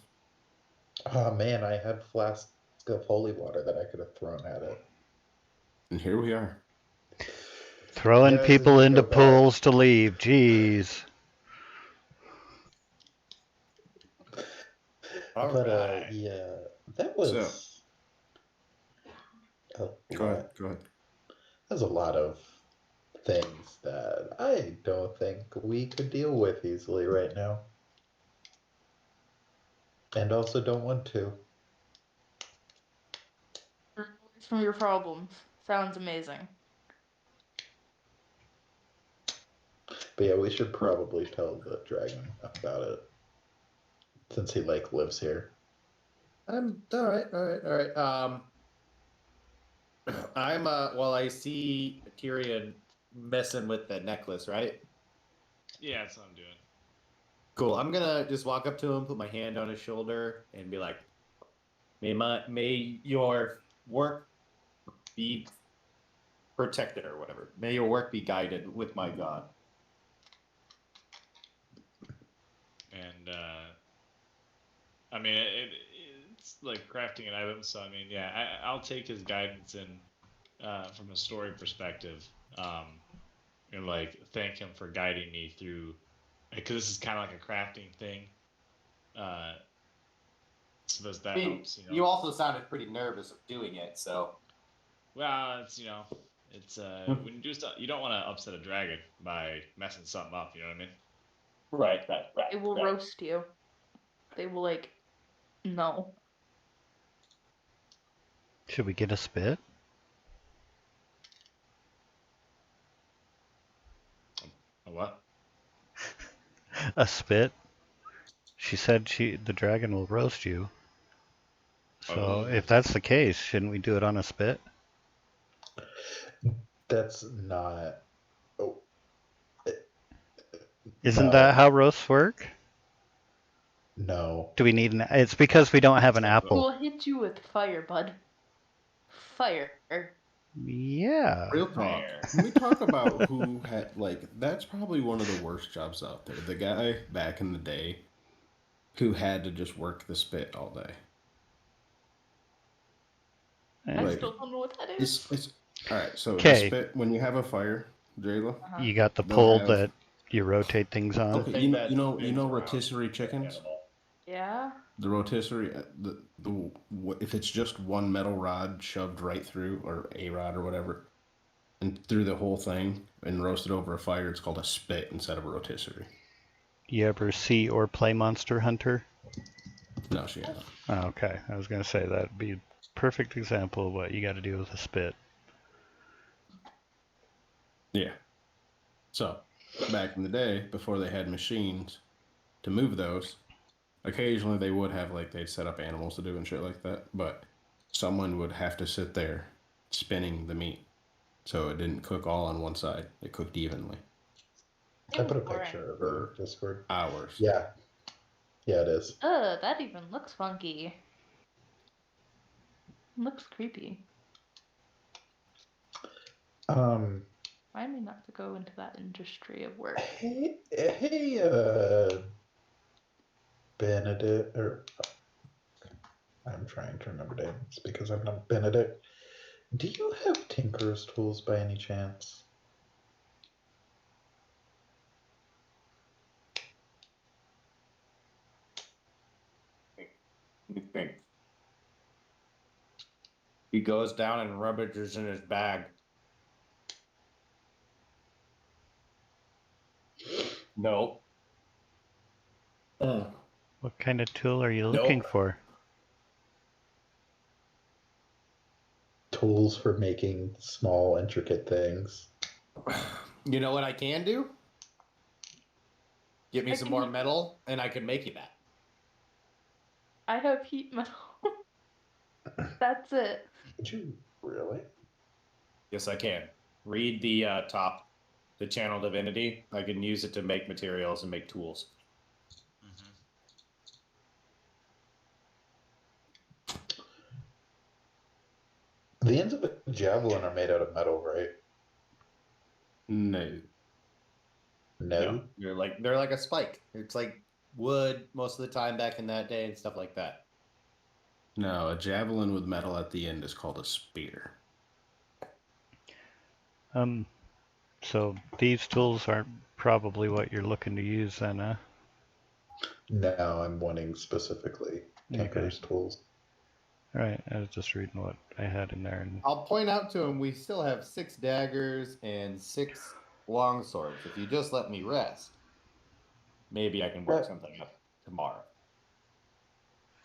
Oh man, I had flasks of holy water that I could have thrown at it. And here we are. Throwing Yeah, I people didn't into feel bad. pools to leave. Jeez. All But right. yeah, that was a Go lot. ahead. Go ahead. There's a lot of things that I don't think we could deal with easily right now. And also don't want to. Run away from your problems. Sounds amazing. But yeah, we should probably tell the dragon about it. Since he like lives here. I'm all right. I'm well, I see Tyrion messing with the necklace, right? Yeah, that's what I'm doing. Cool. I'm gonna just walk up to him, put my hand on his shoulder, and be like, May your work be protected," or whatever. May your work be guided with my God." And I mean, it's like crafting an item. So I mean, yeah, I'll take his guidance and from a story perspective, and like thank him for guiding me through, because this is kind of like a crafting thing. So that helps, you know. You also sounded pretty nervous of doing it, so. Well, it's it's when you do stuff, you don't want to upset a dragon by messing something up. You know what I mean? Right. They will roast you. They will like, no. Should we get a spit? A what? A spit? She said the dragon will roast you. So if that's the case, shouldn't we do it on a spit? That's not. Oh. Isn't No. that how roasts work? No. Do we need an? It's because we don't have an apple. We'll hit you with fire, bud. Fire. Yeah. Real talk. Can we talk about who had, like, that's probably one of the worst jobs out there. The guy back in the day who had to just work the spit all day. I Like, still don't know what that is. it's all right. So the 'Kay. spit, when you have a fire, Jayla, You got the They'll pole have- that you rotate things on. okay, you know rotisserie chickens. Yeah. The rotisserie, if it's just one metal rod shoved right through, or a rod or whatever, and through the whole thing and roasted over a fire, it's called a spit instead of a rotisserie. You ever see or play Monster Hunter? No, she hasn't. Oh, okay. I was gonna say that'd be a perfect example of what you got to do with a spit. Yeah. So, back in the day, before they had machines to move those, occasionally they would have, like, they'd set up animals to do and shit like that, but someone would have to sit there spinning the meat so it didn't cook all on one side. It cooked evenly. I put a picture of her Discord. Hours. Yeah. Yeah, it is. That even looks funky. Looks creepy. Remind me not to go into that industry of work. Hey, Benedict, or I'm trying to remember names because I'm not Benedict. Do you have Tinker's tools by any chance? He goes down and rubbages in his bag. No. What kind of tool are you looking for? Tools for making small, intricate things. You know what I can do? Give me I some can more heat- metal, and I can make you that. I have heat metal. That's it. Did you really? Yes, I can. Read the top, the channel divinity. I can use it to make materials and make tools. The ends of a javelin are made out of metal, right? No. No. They're like a spike. It's like wood most of the time back in that day and stuff like that. No, a javelin with metal at the end is called a spear. So these tools aren't probably what you're looking to use then, huh? No, I'm wanting specifically Tinker's tools. All right, I was just reading what I had in there. And I'll point out to him we still have 6 daggers and 6 long swords. If you just let me rest, maybe I can work something up tomorrow.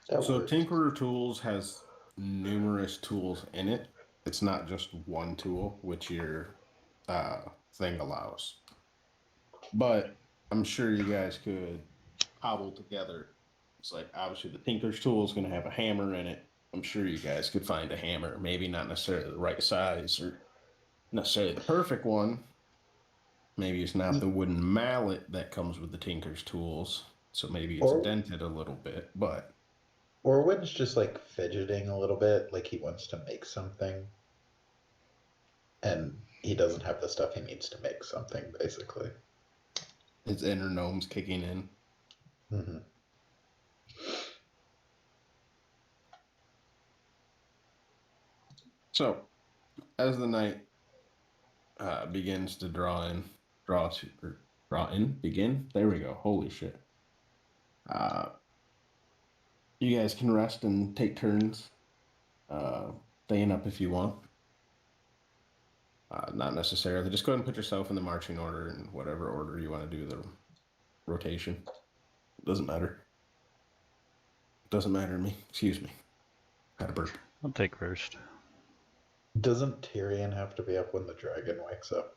So Tinkerer Tools has numerous tools in it. It's not just one tool, which your thing allows. But I'm sure you guys could cobble together. It's like, obviously, the Tinker's tool is going to have a hammer in it. I'm sure you guys could find a hammer, maybe not necessarily the right size or necessarily the perfect one. Maybe it's not the wooden mallet that comes with the Tinker's tools, so maybe it's dented a little bit, but... Orwin's just like fidgeting a little bit, like he wants to make something. And he doesn't have the stuff he needs to make something, basically. His inner gnome's kicking in. Mm-hmm. So, as the night begins to begin. There we go. Holy shit. You guys can rest and take turns staying up if you want. Not necessarily. Just go ahead and put yourself in the marching order in whatever order you want to do them. rotation. Doesn't matter. Doesn't matter to me. Excuse me. Had a burp. I'll take first. Doesn't Tyrion have to be up when the dragon wakes up?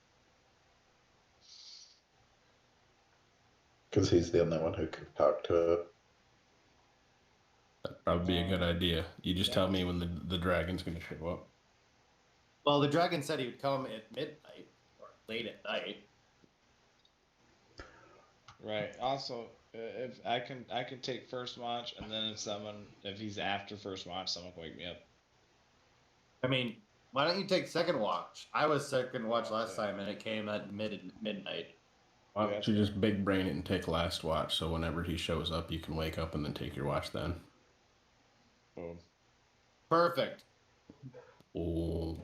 Because he's the only one who can talk to it. That'd probably be a good idea. You just tell me when the dragon's going to show up. Well, the dragon said he would come at midnight or late at night. Right. Also, if I can take first watch, and then if he's after first watch, someone can wake me up. I mean, why don't you take second watch? I was second watch last time, and it came at midnight. Why don't you just big brain it and take last watch, so whenever he shows up, you can wake up and then take your watch then. Boom. Perfect. Oh.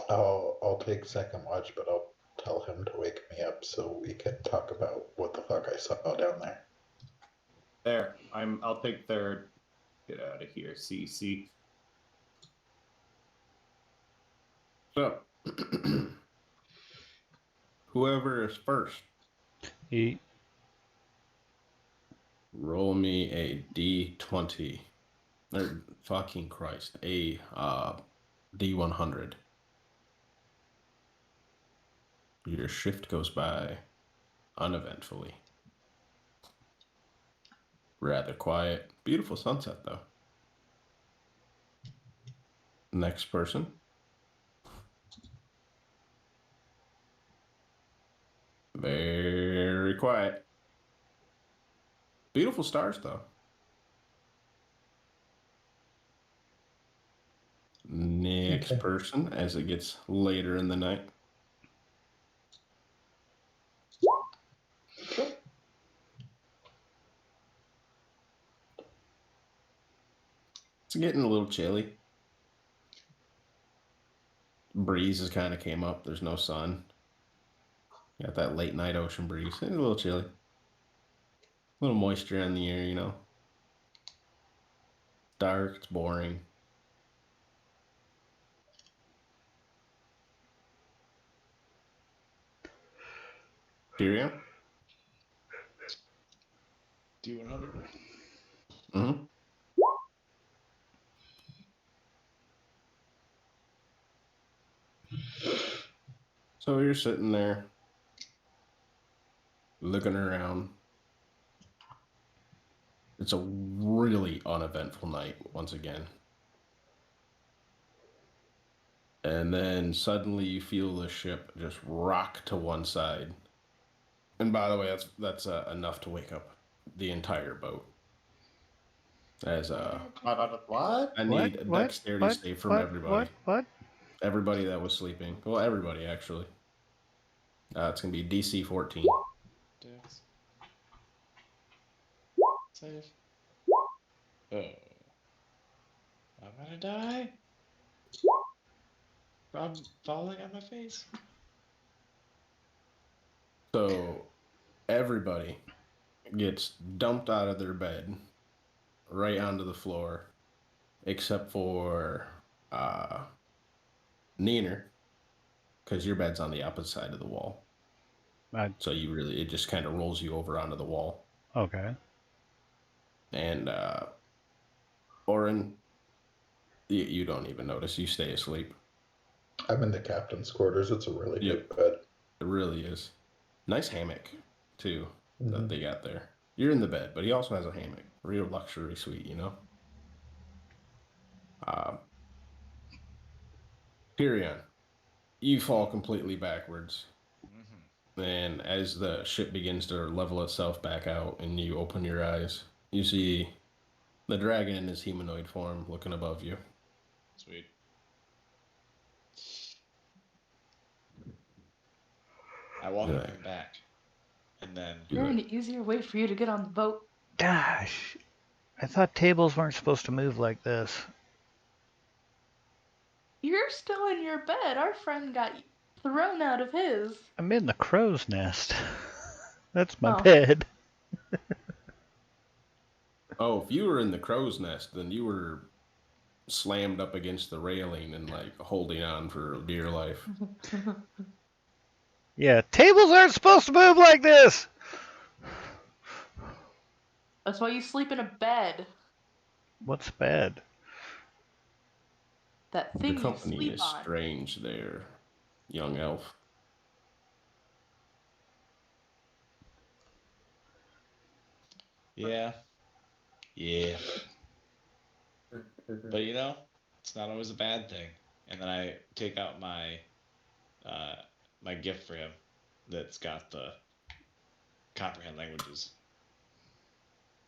I'll take second watch, but I'll tell him to wake me up so we can talk about what the fuck I saw down there. There. I'll take third. Get out of here, CC. So, whoever is first, Eat. roll me a D20. Or, fucking Christ, a D100. Your shift goes by uneventfully. Rather quiet. Beautiful sunset, though. Next person. Very quiet. Beautiful stars, though. Next Okay. person as it gets later in the night. It's getting a little chilly. Breeze has kind of came up. There's no sun. Got that late night ocean breeze. It's a little chilly. A little moisture in the air, you know. Dark, it's boring. Tyrion? D100. Mm-hmm. So you're sitting there, looking around. It's a really uneventful night, once again. And then suddenly you feel the ship just rock to one side. And by the way, that's enough to wake up the entire boat. As What? I need a dexterity save from everybody. What? Everybody that was sleeping. Well, everybody actually. It's gonna be DC 14. Dex. Save. Oh. I'm gonna die. I'm falling on my face. So everybody gets dumped out of their bed right onto the floor, except for Neener, because your bed's on the opposite side of the wall. So it just kind of rolls you over onto the wall. Okay. And Oren, you don't even notice. You stay asleep. I'm in the captain's quarters. It's a really Yep. big bed. It really is. Nice hammock, too, Mhm. that they got there. You're in the bed, but he also has a hammock. Real luxury suite, you know? Tyrion, you fall completely backwards. Mm-hmm. And as the ship begins to level itself back out and you open your eyes, you see the dragon in his humanoid form looking above you. Sweet. I welcome him back. And then... Is there an easier way for you to get on the boat? Gosh. I thought tables weren't supposed to move like this. You're still in your bed. Our friend got thrown out of his. I'm in the crow's nest. That's my Oh. bed. Oh, if you were in the crow's nest, then you were slammed up against the railing and like holding on for dear life. Yeah, tables aren't supposed to move like this. That's why you sleep in a bed. What's bad? That The thing you company sleep is on. strange there, young elf. Yeah. Yeah. But you know, it's not always a bad thing. And then I take out my my gift for him that's got the comprehend languages.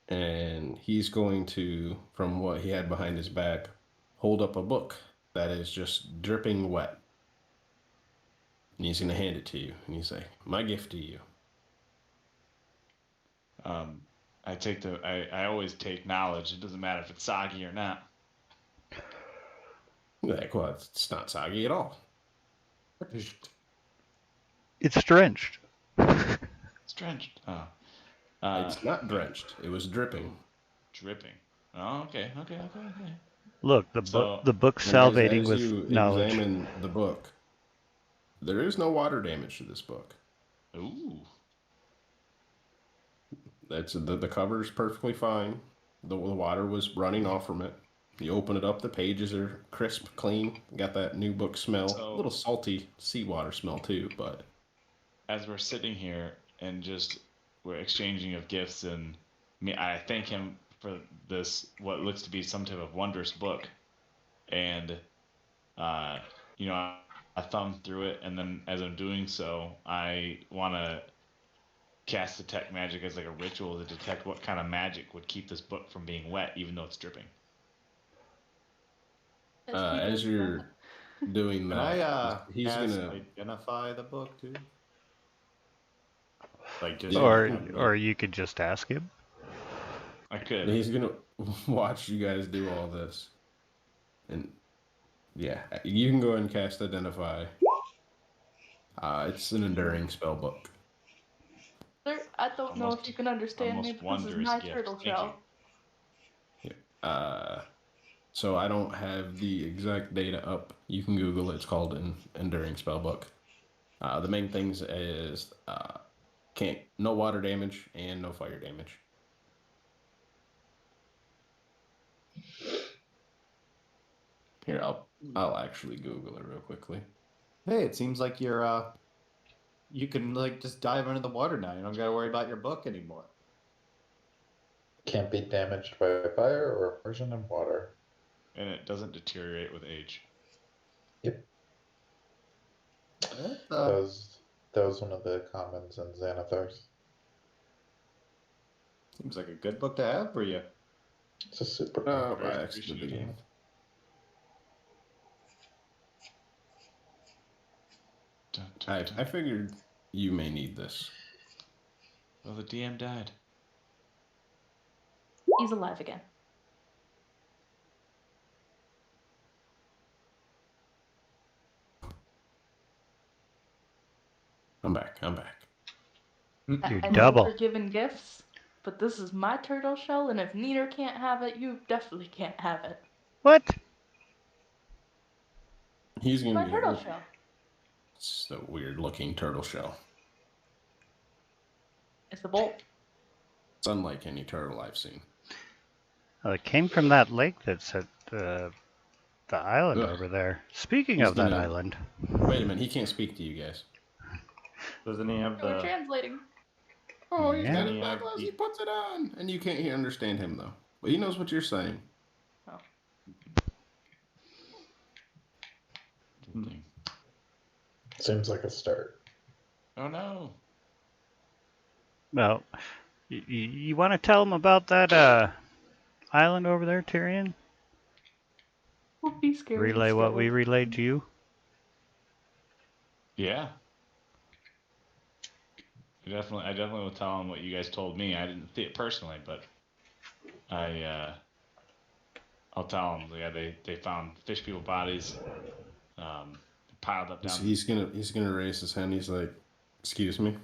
And he's going to, from what he had behind his back, hold up a book that is just dripping wet. And he's going to hand it to you. And you say, my gift to you. I always take knowledge. It doesn't matter if it's soggy or not. Like, well, it's not soggy at all. It's drenched. It's drenched. Oh. It's not drenched. It was dripping. Dripping. Oh, okay. Look, So- the book's And salivating as with you knowledge. examine the book, there is no water damage to this book. Ooh. That's the cover's perfectly fine. The water was running off from it. You open it up, the pages are crisp, clean. Got that new book smell. So- A little salty seawater smell too, but As we're sitting here and just we're exchanging of gifts, and I thank him for this what looks to be some type of wondrous book, and you know, I thumb through it, and then as I'm doing so, I want to cast detect magic as like a ritual to detect what kind of magic would keep this book from being wet, even though it's dripping. as you're doing Can that, I he's cast gonna. identify the book too? Like just Yeah. Or you could just ask him. I could. He's gonna watch you guys do all this, and yeah, you can go ahead and cast identify. It's an enduring spell book. Sir, I don't know Almost- if you can understand me, almost but this is wondrous my gift. turtle Thank shell. So I don't have the exact data up. You can Google it. It's called an enduring spell book. The main things is no water damage and no fire damage. Here, I'll actually Google it real quickly. Hey, it seems like you're you can like just dive into the water now. You don't gotta worry about your book anymore. Can't be damaged by fire or immersion in water. And it doesn't deteriorate with age. Yep. That, That was one of the commons in Xanathars. seems like a good book to have for you. It's a super Oh, cool. I exited the game. Dun, dun, dun. I figured you may need this. Well, the DM died. He's alive again. I'm back. You're I double. know we're given gifts, but this is my turtle shell, and if Neener can't have it, you definitely can't have it. What? He's gonna My be turtle shell. It's a weird looking turtle shell. It's a bolt. It's unlike any turtle I've seen. It came from that lake that's at the island Ugh. over there. Speaking He's of that gonna- island, Wait a minute, he can't speak to you guys. Doesn't he have We're the? translating. Oh, he's Yeah. got his Yeah. necklace. He puts it on, and you can't understand him though. But he knows what you're saying. Thing. Seems like a start. Oh no. well, you want to tell him about that island over there, Tyrion? We'll be scared. Relay what we relayed to you. Yeah. I definitely will tell him what you guys told me. I didn't see it personally, but I'll tell him. Yeah, they found fish people bodies, piled up down. He's gonna raise his hand. He's like, "Excuse me.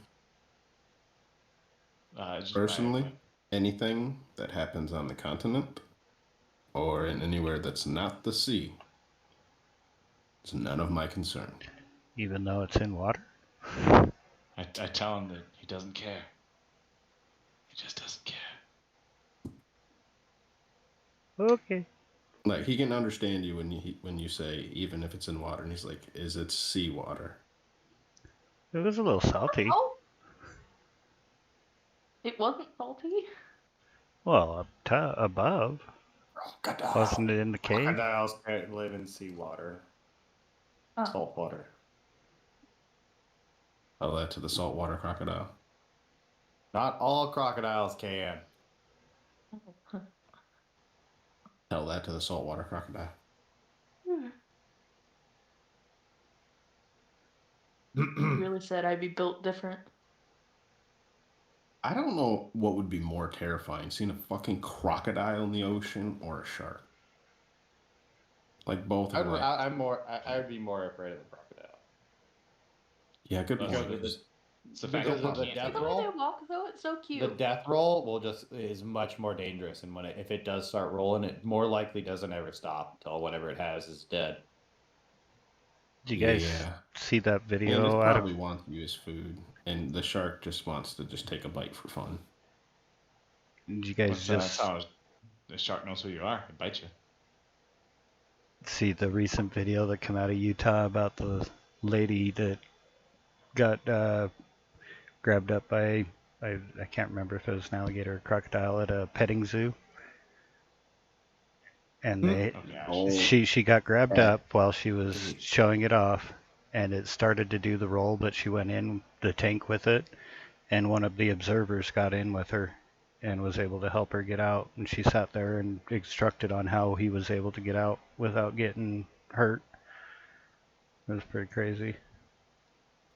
Just Personally, anything that happens on the continent or in anywhere that's not the sea, it's none of my concern." Even though it's in water? I tell him that he doesn't care. He just doesn't care. Okay. Like he can understand you when you say even if it's in water, and he's like, "Is it seawater?" It was a little salty. Oh, it wasn't salty. Well, above. Wasn't it in the cave? Crocodiles can't live in seawater. Oh. Salt water. Tell that to the saltwater crocodile. Not all crocodiles can. Tell that to the saltwater crocodile. You really said I'd be built different. I don't know what would be more terrifying, seeing a fucking crocodile in the ocean or a shark. Like both are like, I would be more afraid of the crocodile. yeah, good Because point. of the- It's the fact Because that of the you death can't The take way roll? they walk, though, it's so cute. The death roll is much more dangerous, and if it does start rolling, it more likely doesn't ever stop until whatever it has is dead. Did you guys Yeah. see that And it video out probably of? wants you as food, and the shark just wants to just take a bite for fun. Did you guys that's just how the shark knows who you are. It bites you. see the recent video that came out of Utah about the lady that got grabbed up by I can't remember if it was an alligator or crocodile at a petting zoo, and they Oh gosh. she got grabbed up while she was showing it off, and it started to do the roll, but she went in the tank with it, and one of the observers got in with her and was able to help her get out, and she sat there and instructed on how he was able to get out without getting hurt. It was pretty crazy.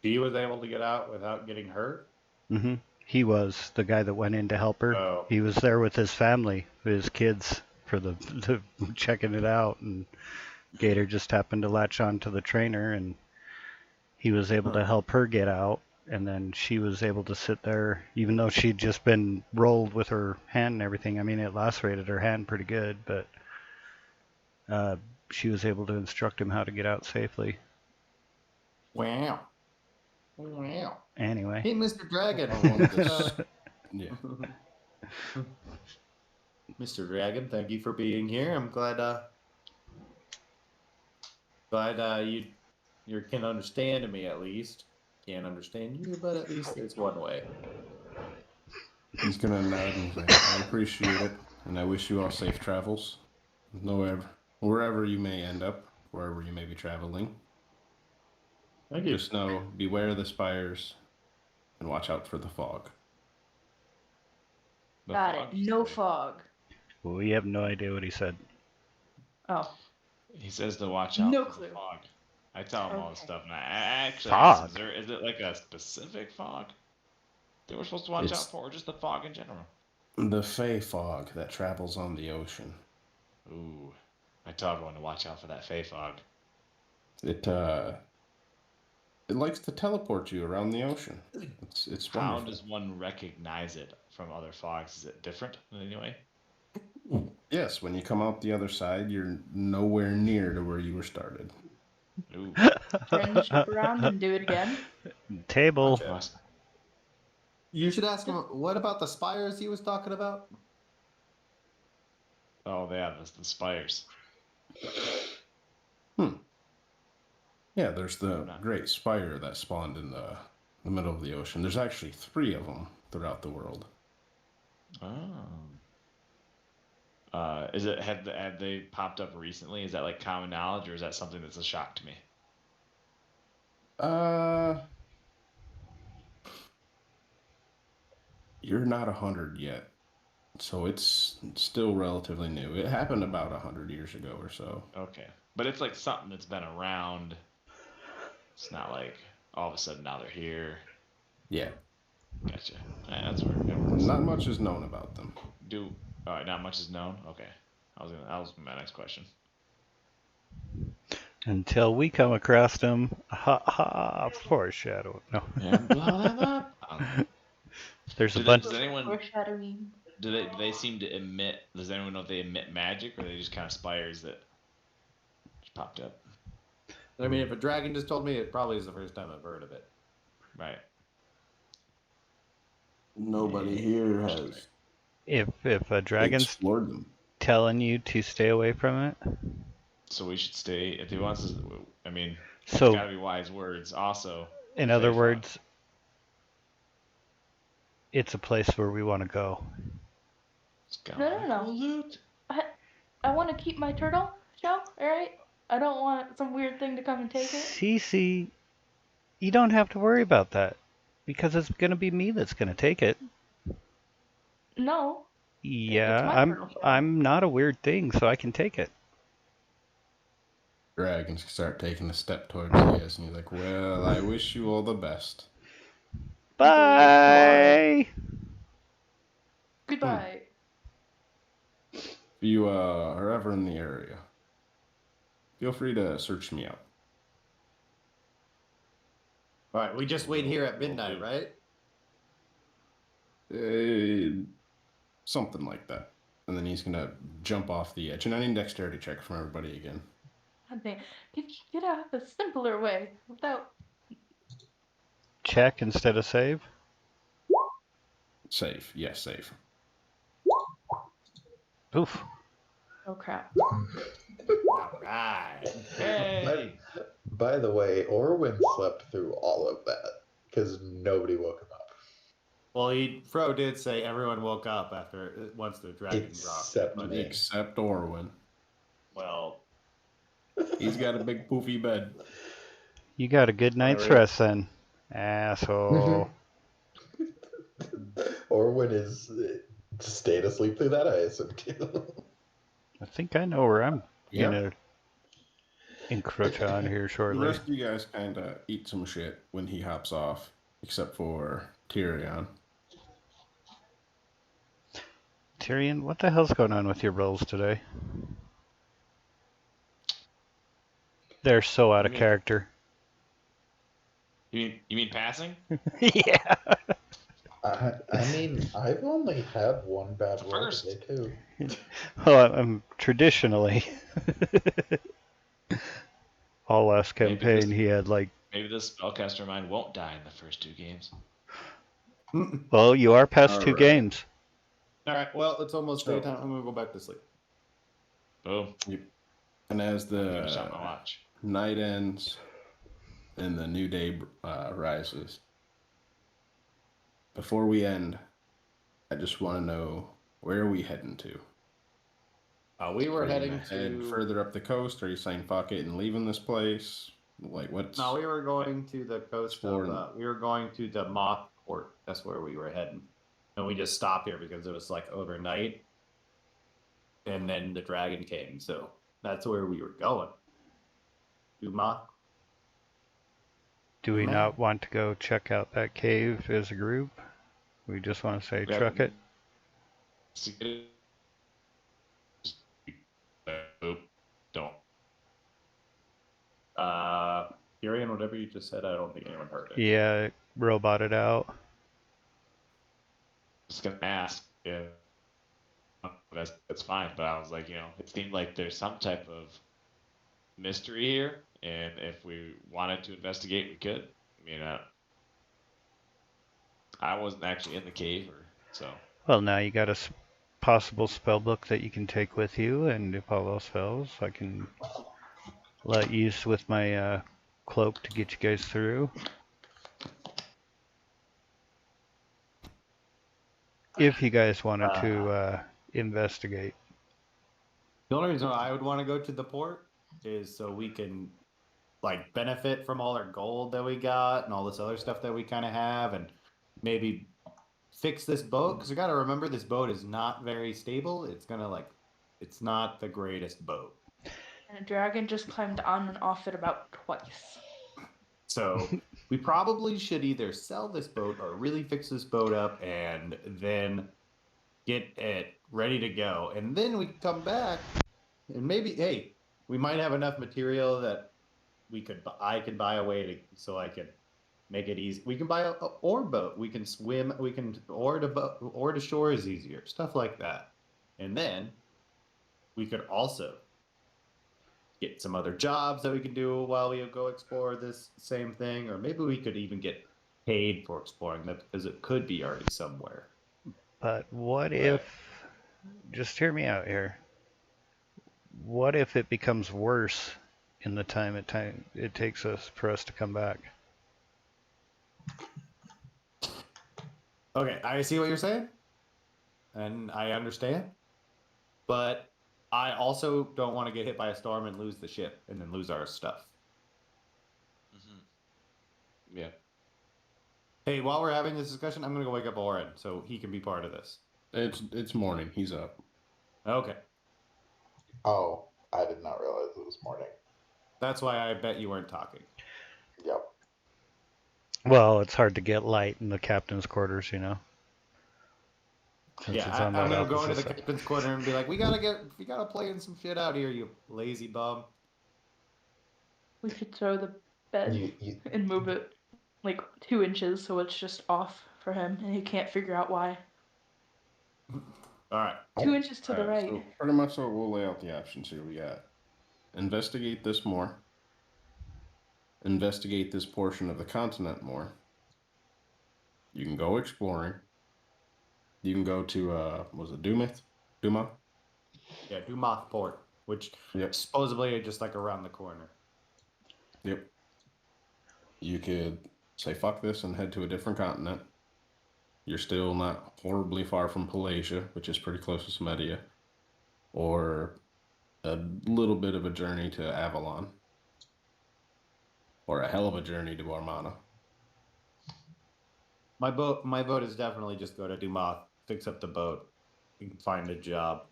He was able to get out without getting hurt. Hmm. He was the guy that went in to help her. Oh. He was there with his family, his kids, for the checking it out, and Gator just happened to latch on to the trainer, and he was able to help her get out, and then she was able to sit there, even though she'd just been rolled with her hand and everything. I mean, it lacerated her hand pretty good, but she was able to instruct him how to get out safely. Wow. Wow. Anyway. Hey, Mr. Dragon. I wanted this. Yeah. Mr. Dragon, thank you for being here. I'm glad you can understand me at least. Can't understand you, but at least there's one way. He's gonna nod and say, "I appreciate it, and I wish you all safe travels. Wherever you may end up, wherever you may be traveling. Thank you. Just know, beware the spires, and watch out for the fog." The Got fog, it. you No say. fog. We have no idea what he said. Oh. He says to watch out No for clue. the fog. I tell him all this Okay. stuff, and I actually Fog? asked, is it like a specific fog that we're supposed to watch It's- out for, or just the fog in general? The fey fog that travels on the ocean. Ooh, I tell everyone to watch out for that fey fog. It likes to teleport you around the ocean. It's How wonderful. does one recognize it from other fogs? Is it different in any way? Yes, when you come out the other side, you're nowhere near to where you were started. Ooh. Turn the ship around and do it again. Table. Okay. Must- You should ask him, what about the spires he was talking about? Oh, yeah, the spires. Yeah, there's the Great Spire that spawned in the middle of the ocean. There's actually 3 of them throughout the world. Oh. Had they popped up recently? Is that like common knowledge, or is that something that's a shock to me? You're not 100 yet, so it's still relatively new. It happened about 100 years ago or so. Okay, but it's like something that's been around. It's not like all of a sudden now they're here. Yeah, Gotcha. Yeah, that's where it works. not much is known about them. All right, not much is known. Okay, that was my next question. Until we come across them. Ha ha. Foreshadow. No. And blow them up. There's a bunch. Does anyone? Foreshadowing. Do they seem to emit? Does anyone know if they emit magic, or are they just kind of spires that just popped up? I mean, if a dragon just told me, it probably is the first time I've heard of it. Right. Nobody here has If a dragon's explored them. telling you to stay away from it. So we should stay. If he wants to, I mean, it's So, gotta be wise words. Also, in other words, it's a place where we want to go. No. Loot. I want to keep my turtle shell, alright? I don't want some weird thing to come and take it. Cece, you don't have to worry about that because it's going to be me that's going to take it. No. Yeah, my turtle shell. I'm not a weird thing, so I can take it. Dragons start taking a step towards you guys, and he's like, "Well, I wish you all the best." Bye. Goodbye. If you are ever in the area, feel free to search me out. All right, we just wait here at midnight, right? Something like that. And then he's gonna jump off the edge. And I need a dexterity check from everybody again. God dang. Can you get out a simpler way without... Check instead of save. Save. Yes, save. Oof. Oh, crap. All right. Hey. By the way, Orwin slept through all of that because nobody woke him up. Well, Fro did say everyone woke up once the dragon dropped. Except me. Except Orwin. Well, He's got a big poofy bed. You got a good night's Whatever. rest then, asshole. Orwin is stayed asleep through that, I assume too. I think I know where I'm Yep. gonna encroach on here The shortly. rest of you guys kind of eat some shit when he hops off, except for Tyrion. Tyrion, what the hell's going on with your rolls today? They're so out of character. You mean passing? Yeah. I mean, I've only had one bad roll First. today too. Well, I'm traditionally all last Maybe campaign this- he had like. Maybe this spellcaster of mine won't die in the first 2 games. Well, you are past All 2 right. games. all right. Well, it's almost So- daytime. I'm gonna go back to sleep. Boom. And as I'm gonna shut my the watch. night ends and the new day rises, before we end, I just want to know, where are we heading to? We were Are you heading gonna head to. further up the coast? Are you saying fuck it and leaving this place? Like, what's... No, we were going to the coast Exploring. of. We were going to the Moth Port. That's where we were heading, and we just stopped here because it was like overnight, and then the dragon came. So that's where we were going. To Moth. Do we Man. not want to go check out that cave as a group? We just want to say, Yeah. truck it. Boop. Don't. Tyrion, whatever you just said, I don't think anyone heard it. Yeah, it roboted out. Just gonna ask. Yeah. That's fine, but I was like, it seemed like there's some type of mystery here, and if we wanted to investigate, we could. I mean, I wasn't actually in the cave, so. Well, now you got a possible spell book that you can take with you, and if all else fails, I can let use with my cloak to get you guys through. If you guys wanted to investigate. The only reason I would want to go to the port is so we can like benefit from all our gold that we got and all this other stuff that we kind of have, and maybe fix this boat, because we got to remember this boat is not very stable. It's not the greatest boat. And a dragon just climbed on and off it about twice. So we probably should either sell this boat or really fix this boat up and then get it ready to go. And then we can come back and maybe, hey, we might have enough material that I could buy a way to, so I could make it easy. We can buy a oar boat. We can swim. We can oar to shore is easier. Stuff like that. And then we could also get some other jobs that we can do while we go explore this same thing, or maybe we could even get paid for exploring that because it could be already somewhere. But what if, just hear me out here, what if it becomes worse in the time it takes us for us to come back? Okay, I see what you're saying, and I understand, but I also don't want to get hit by a storm and lose the ship and then lose our stuff. Yeah. Hey, while we're having this discussion, I'm gonna go wake up Oren so he can be part of this. It's morning. He's up. Okay, Oh, I did not realize it was morning. that's why I bet you weren't talking. Yep. Well, it's hard to get light in the captain's quarters, you know. Since Yeah, it's on I'm that gonna go into the opposite side. captain's quarter and be like, we gotta play in some shit out here, you lazy bum. We should throw the bed You and move it like 2 inches so it's just off for him and he can't figure out why. All right. 2 inches to the Alright, right. so pretty much so we'll lay out the options here. We got investigate this more, investigate this portion of the continent more. You can go exploring. You can go to was it Dumath? Duma? Yeah, Dumoth Port, which Yep. supposedly are just like around the corner. Yep. You could say fuck this and head to a different continent. You're still not horribly far from Palatia, which is pretty close to Smedia, or a little bit of a journey to Avalon, or a hell of a journey to Armana. My vote is definitely just go to Dumoth, fix up the boat, you can find a job.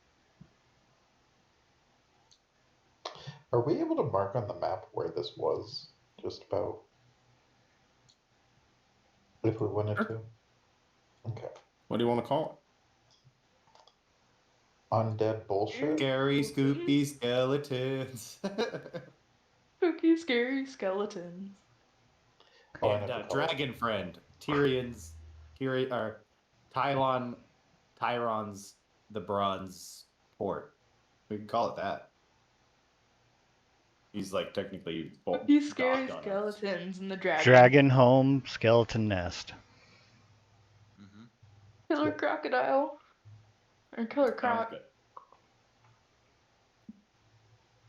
Are we able to mark on the map where this was? Just about. If we wanted to. Okay. What do you want to call Undead bullshit. Scary, scoopy skeletons. Spooky, scary skeletons. Oh, I And know what to call it. Dragon Friend, Tyrion's the Bronze Port. We can call it that. He's like technically Spooky, scary docked on us. skeletons and the dragon. Dragon home, skeleton nest. Killer crocodile. Or killer Sounds croc. good.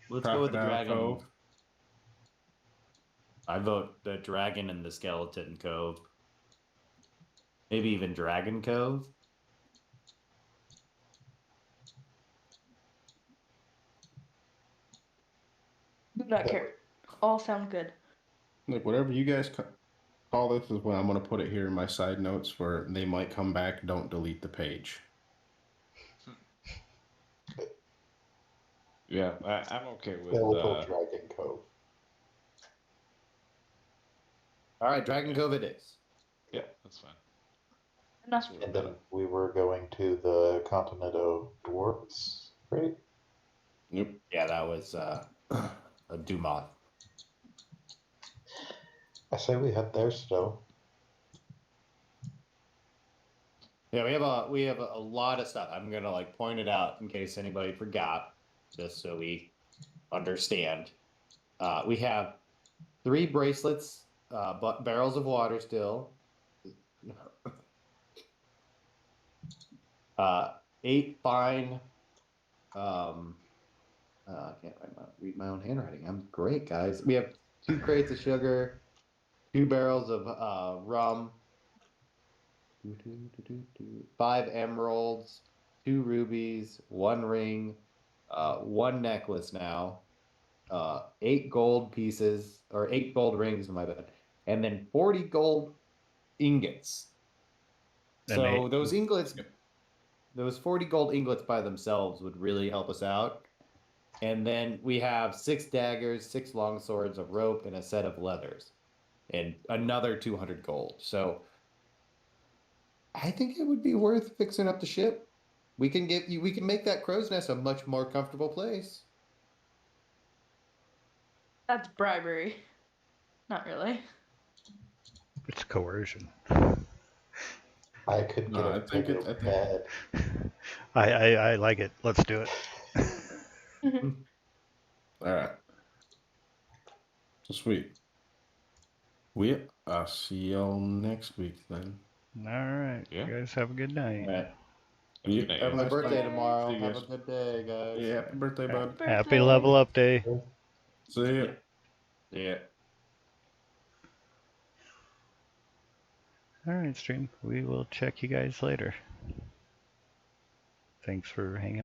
Let's go with the Crocodile dragon. Cove? I vote the dragon and the skeleton cove. Maybe even Dragon Cove. Do not care. All sound good. Look, whatever you guys call this is what I'm going to put it here in my side notes where they might come back. Don't delete the page. Yeah, I'm okay with. Yeah, we'll go Dragon Cove. All right, Dragon Cove it is. Yeah, that's fine. Enough. And then we were going to the Continental Dwarfs, right? Yep. Yeah, that was a Dumoth. I say we head there still. Yeah, we have a lot of stuff. I'm gonna like point it out in case anybody forgot, just so we understand. We have 3 bracelets, but barrels of water still. 8 fine. I can't read my own handwriting. I'm great, guys. We have 2 crates of sugar, 2 barrels of rum, 5 emeralds, 2 rubies, 1 ring, 1 necklace now, 8 gold pieces, or 8 gold rings, my bad, and then 40 gold ingots. So those ingots, those 40 gold ingots by themselves would really help us out. And then we have 6 daggers, 6 long swords, a rope, and a set of leathers, and another 200 gold. So I think it would be worth fixing up the ship. We can make that crow's nest a much more comfortable place. That's bribery. Not really. It's coercion. I could get a bigger bed. I like it. Let's do it. All right. So sweet. I'll see y'all next week then. All right. Yeah. You guys have a good night. All right. Yeah, Good night, have a My nice birthday night. tomorrow. See you Have guys. a good day, guys. Yeah, happy birthday, bud. Happy level up day. See ya. Yeah. All right, stream. We will check you guys later. Thanks for hanging.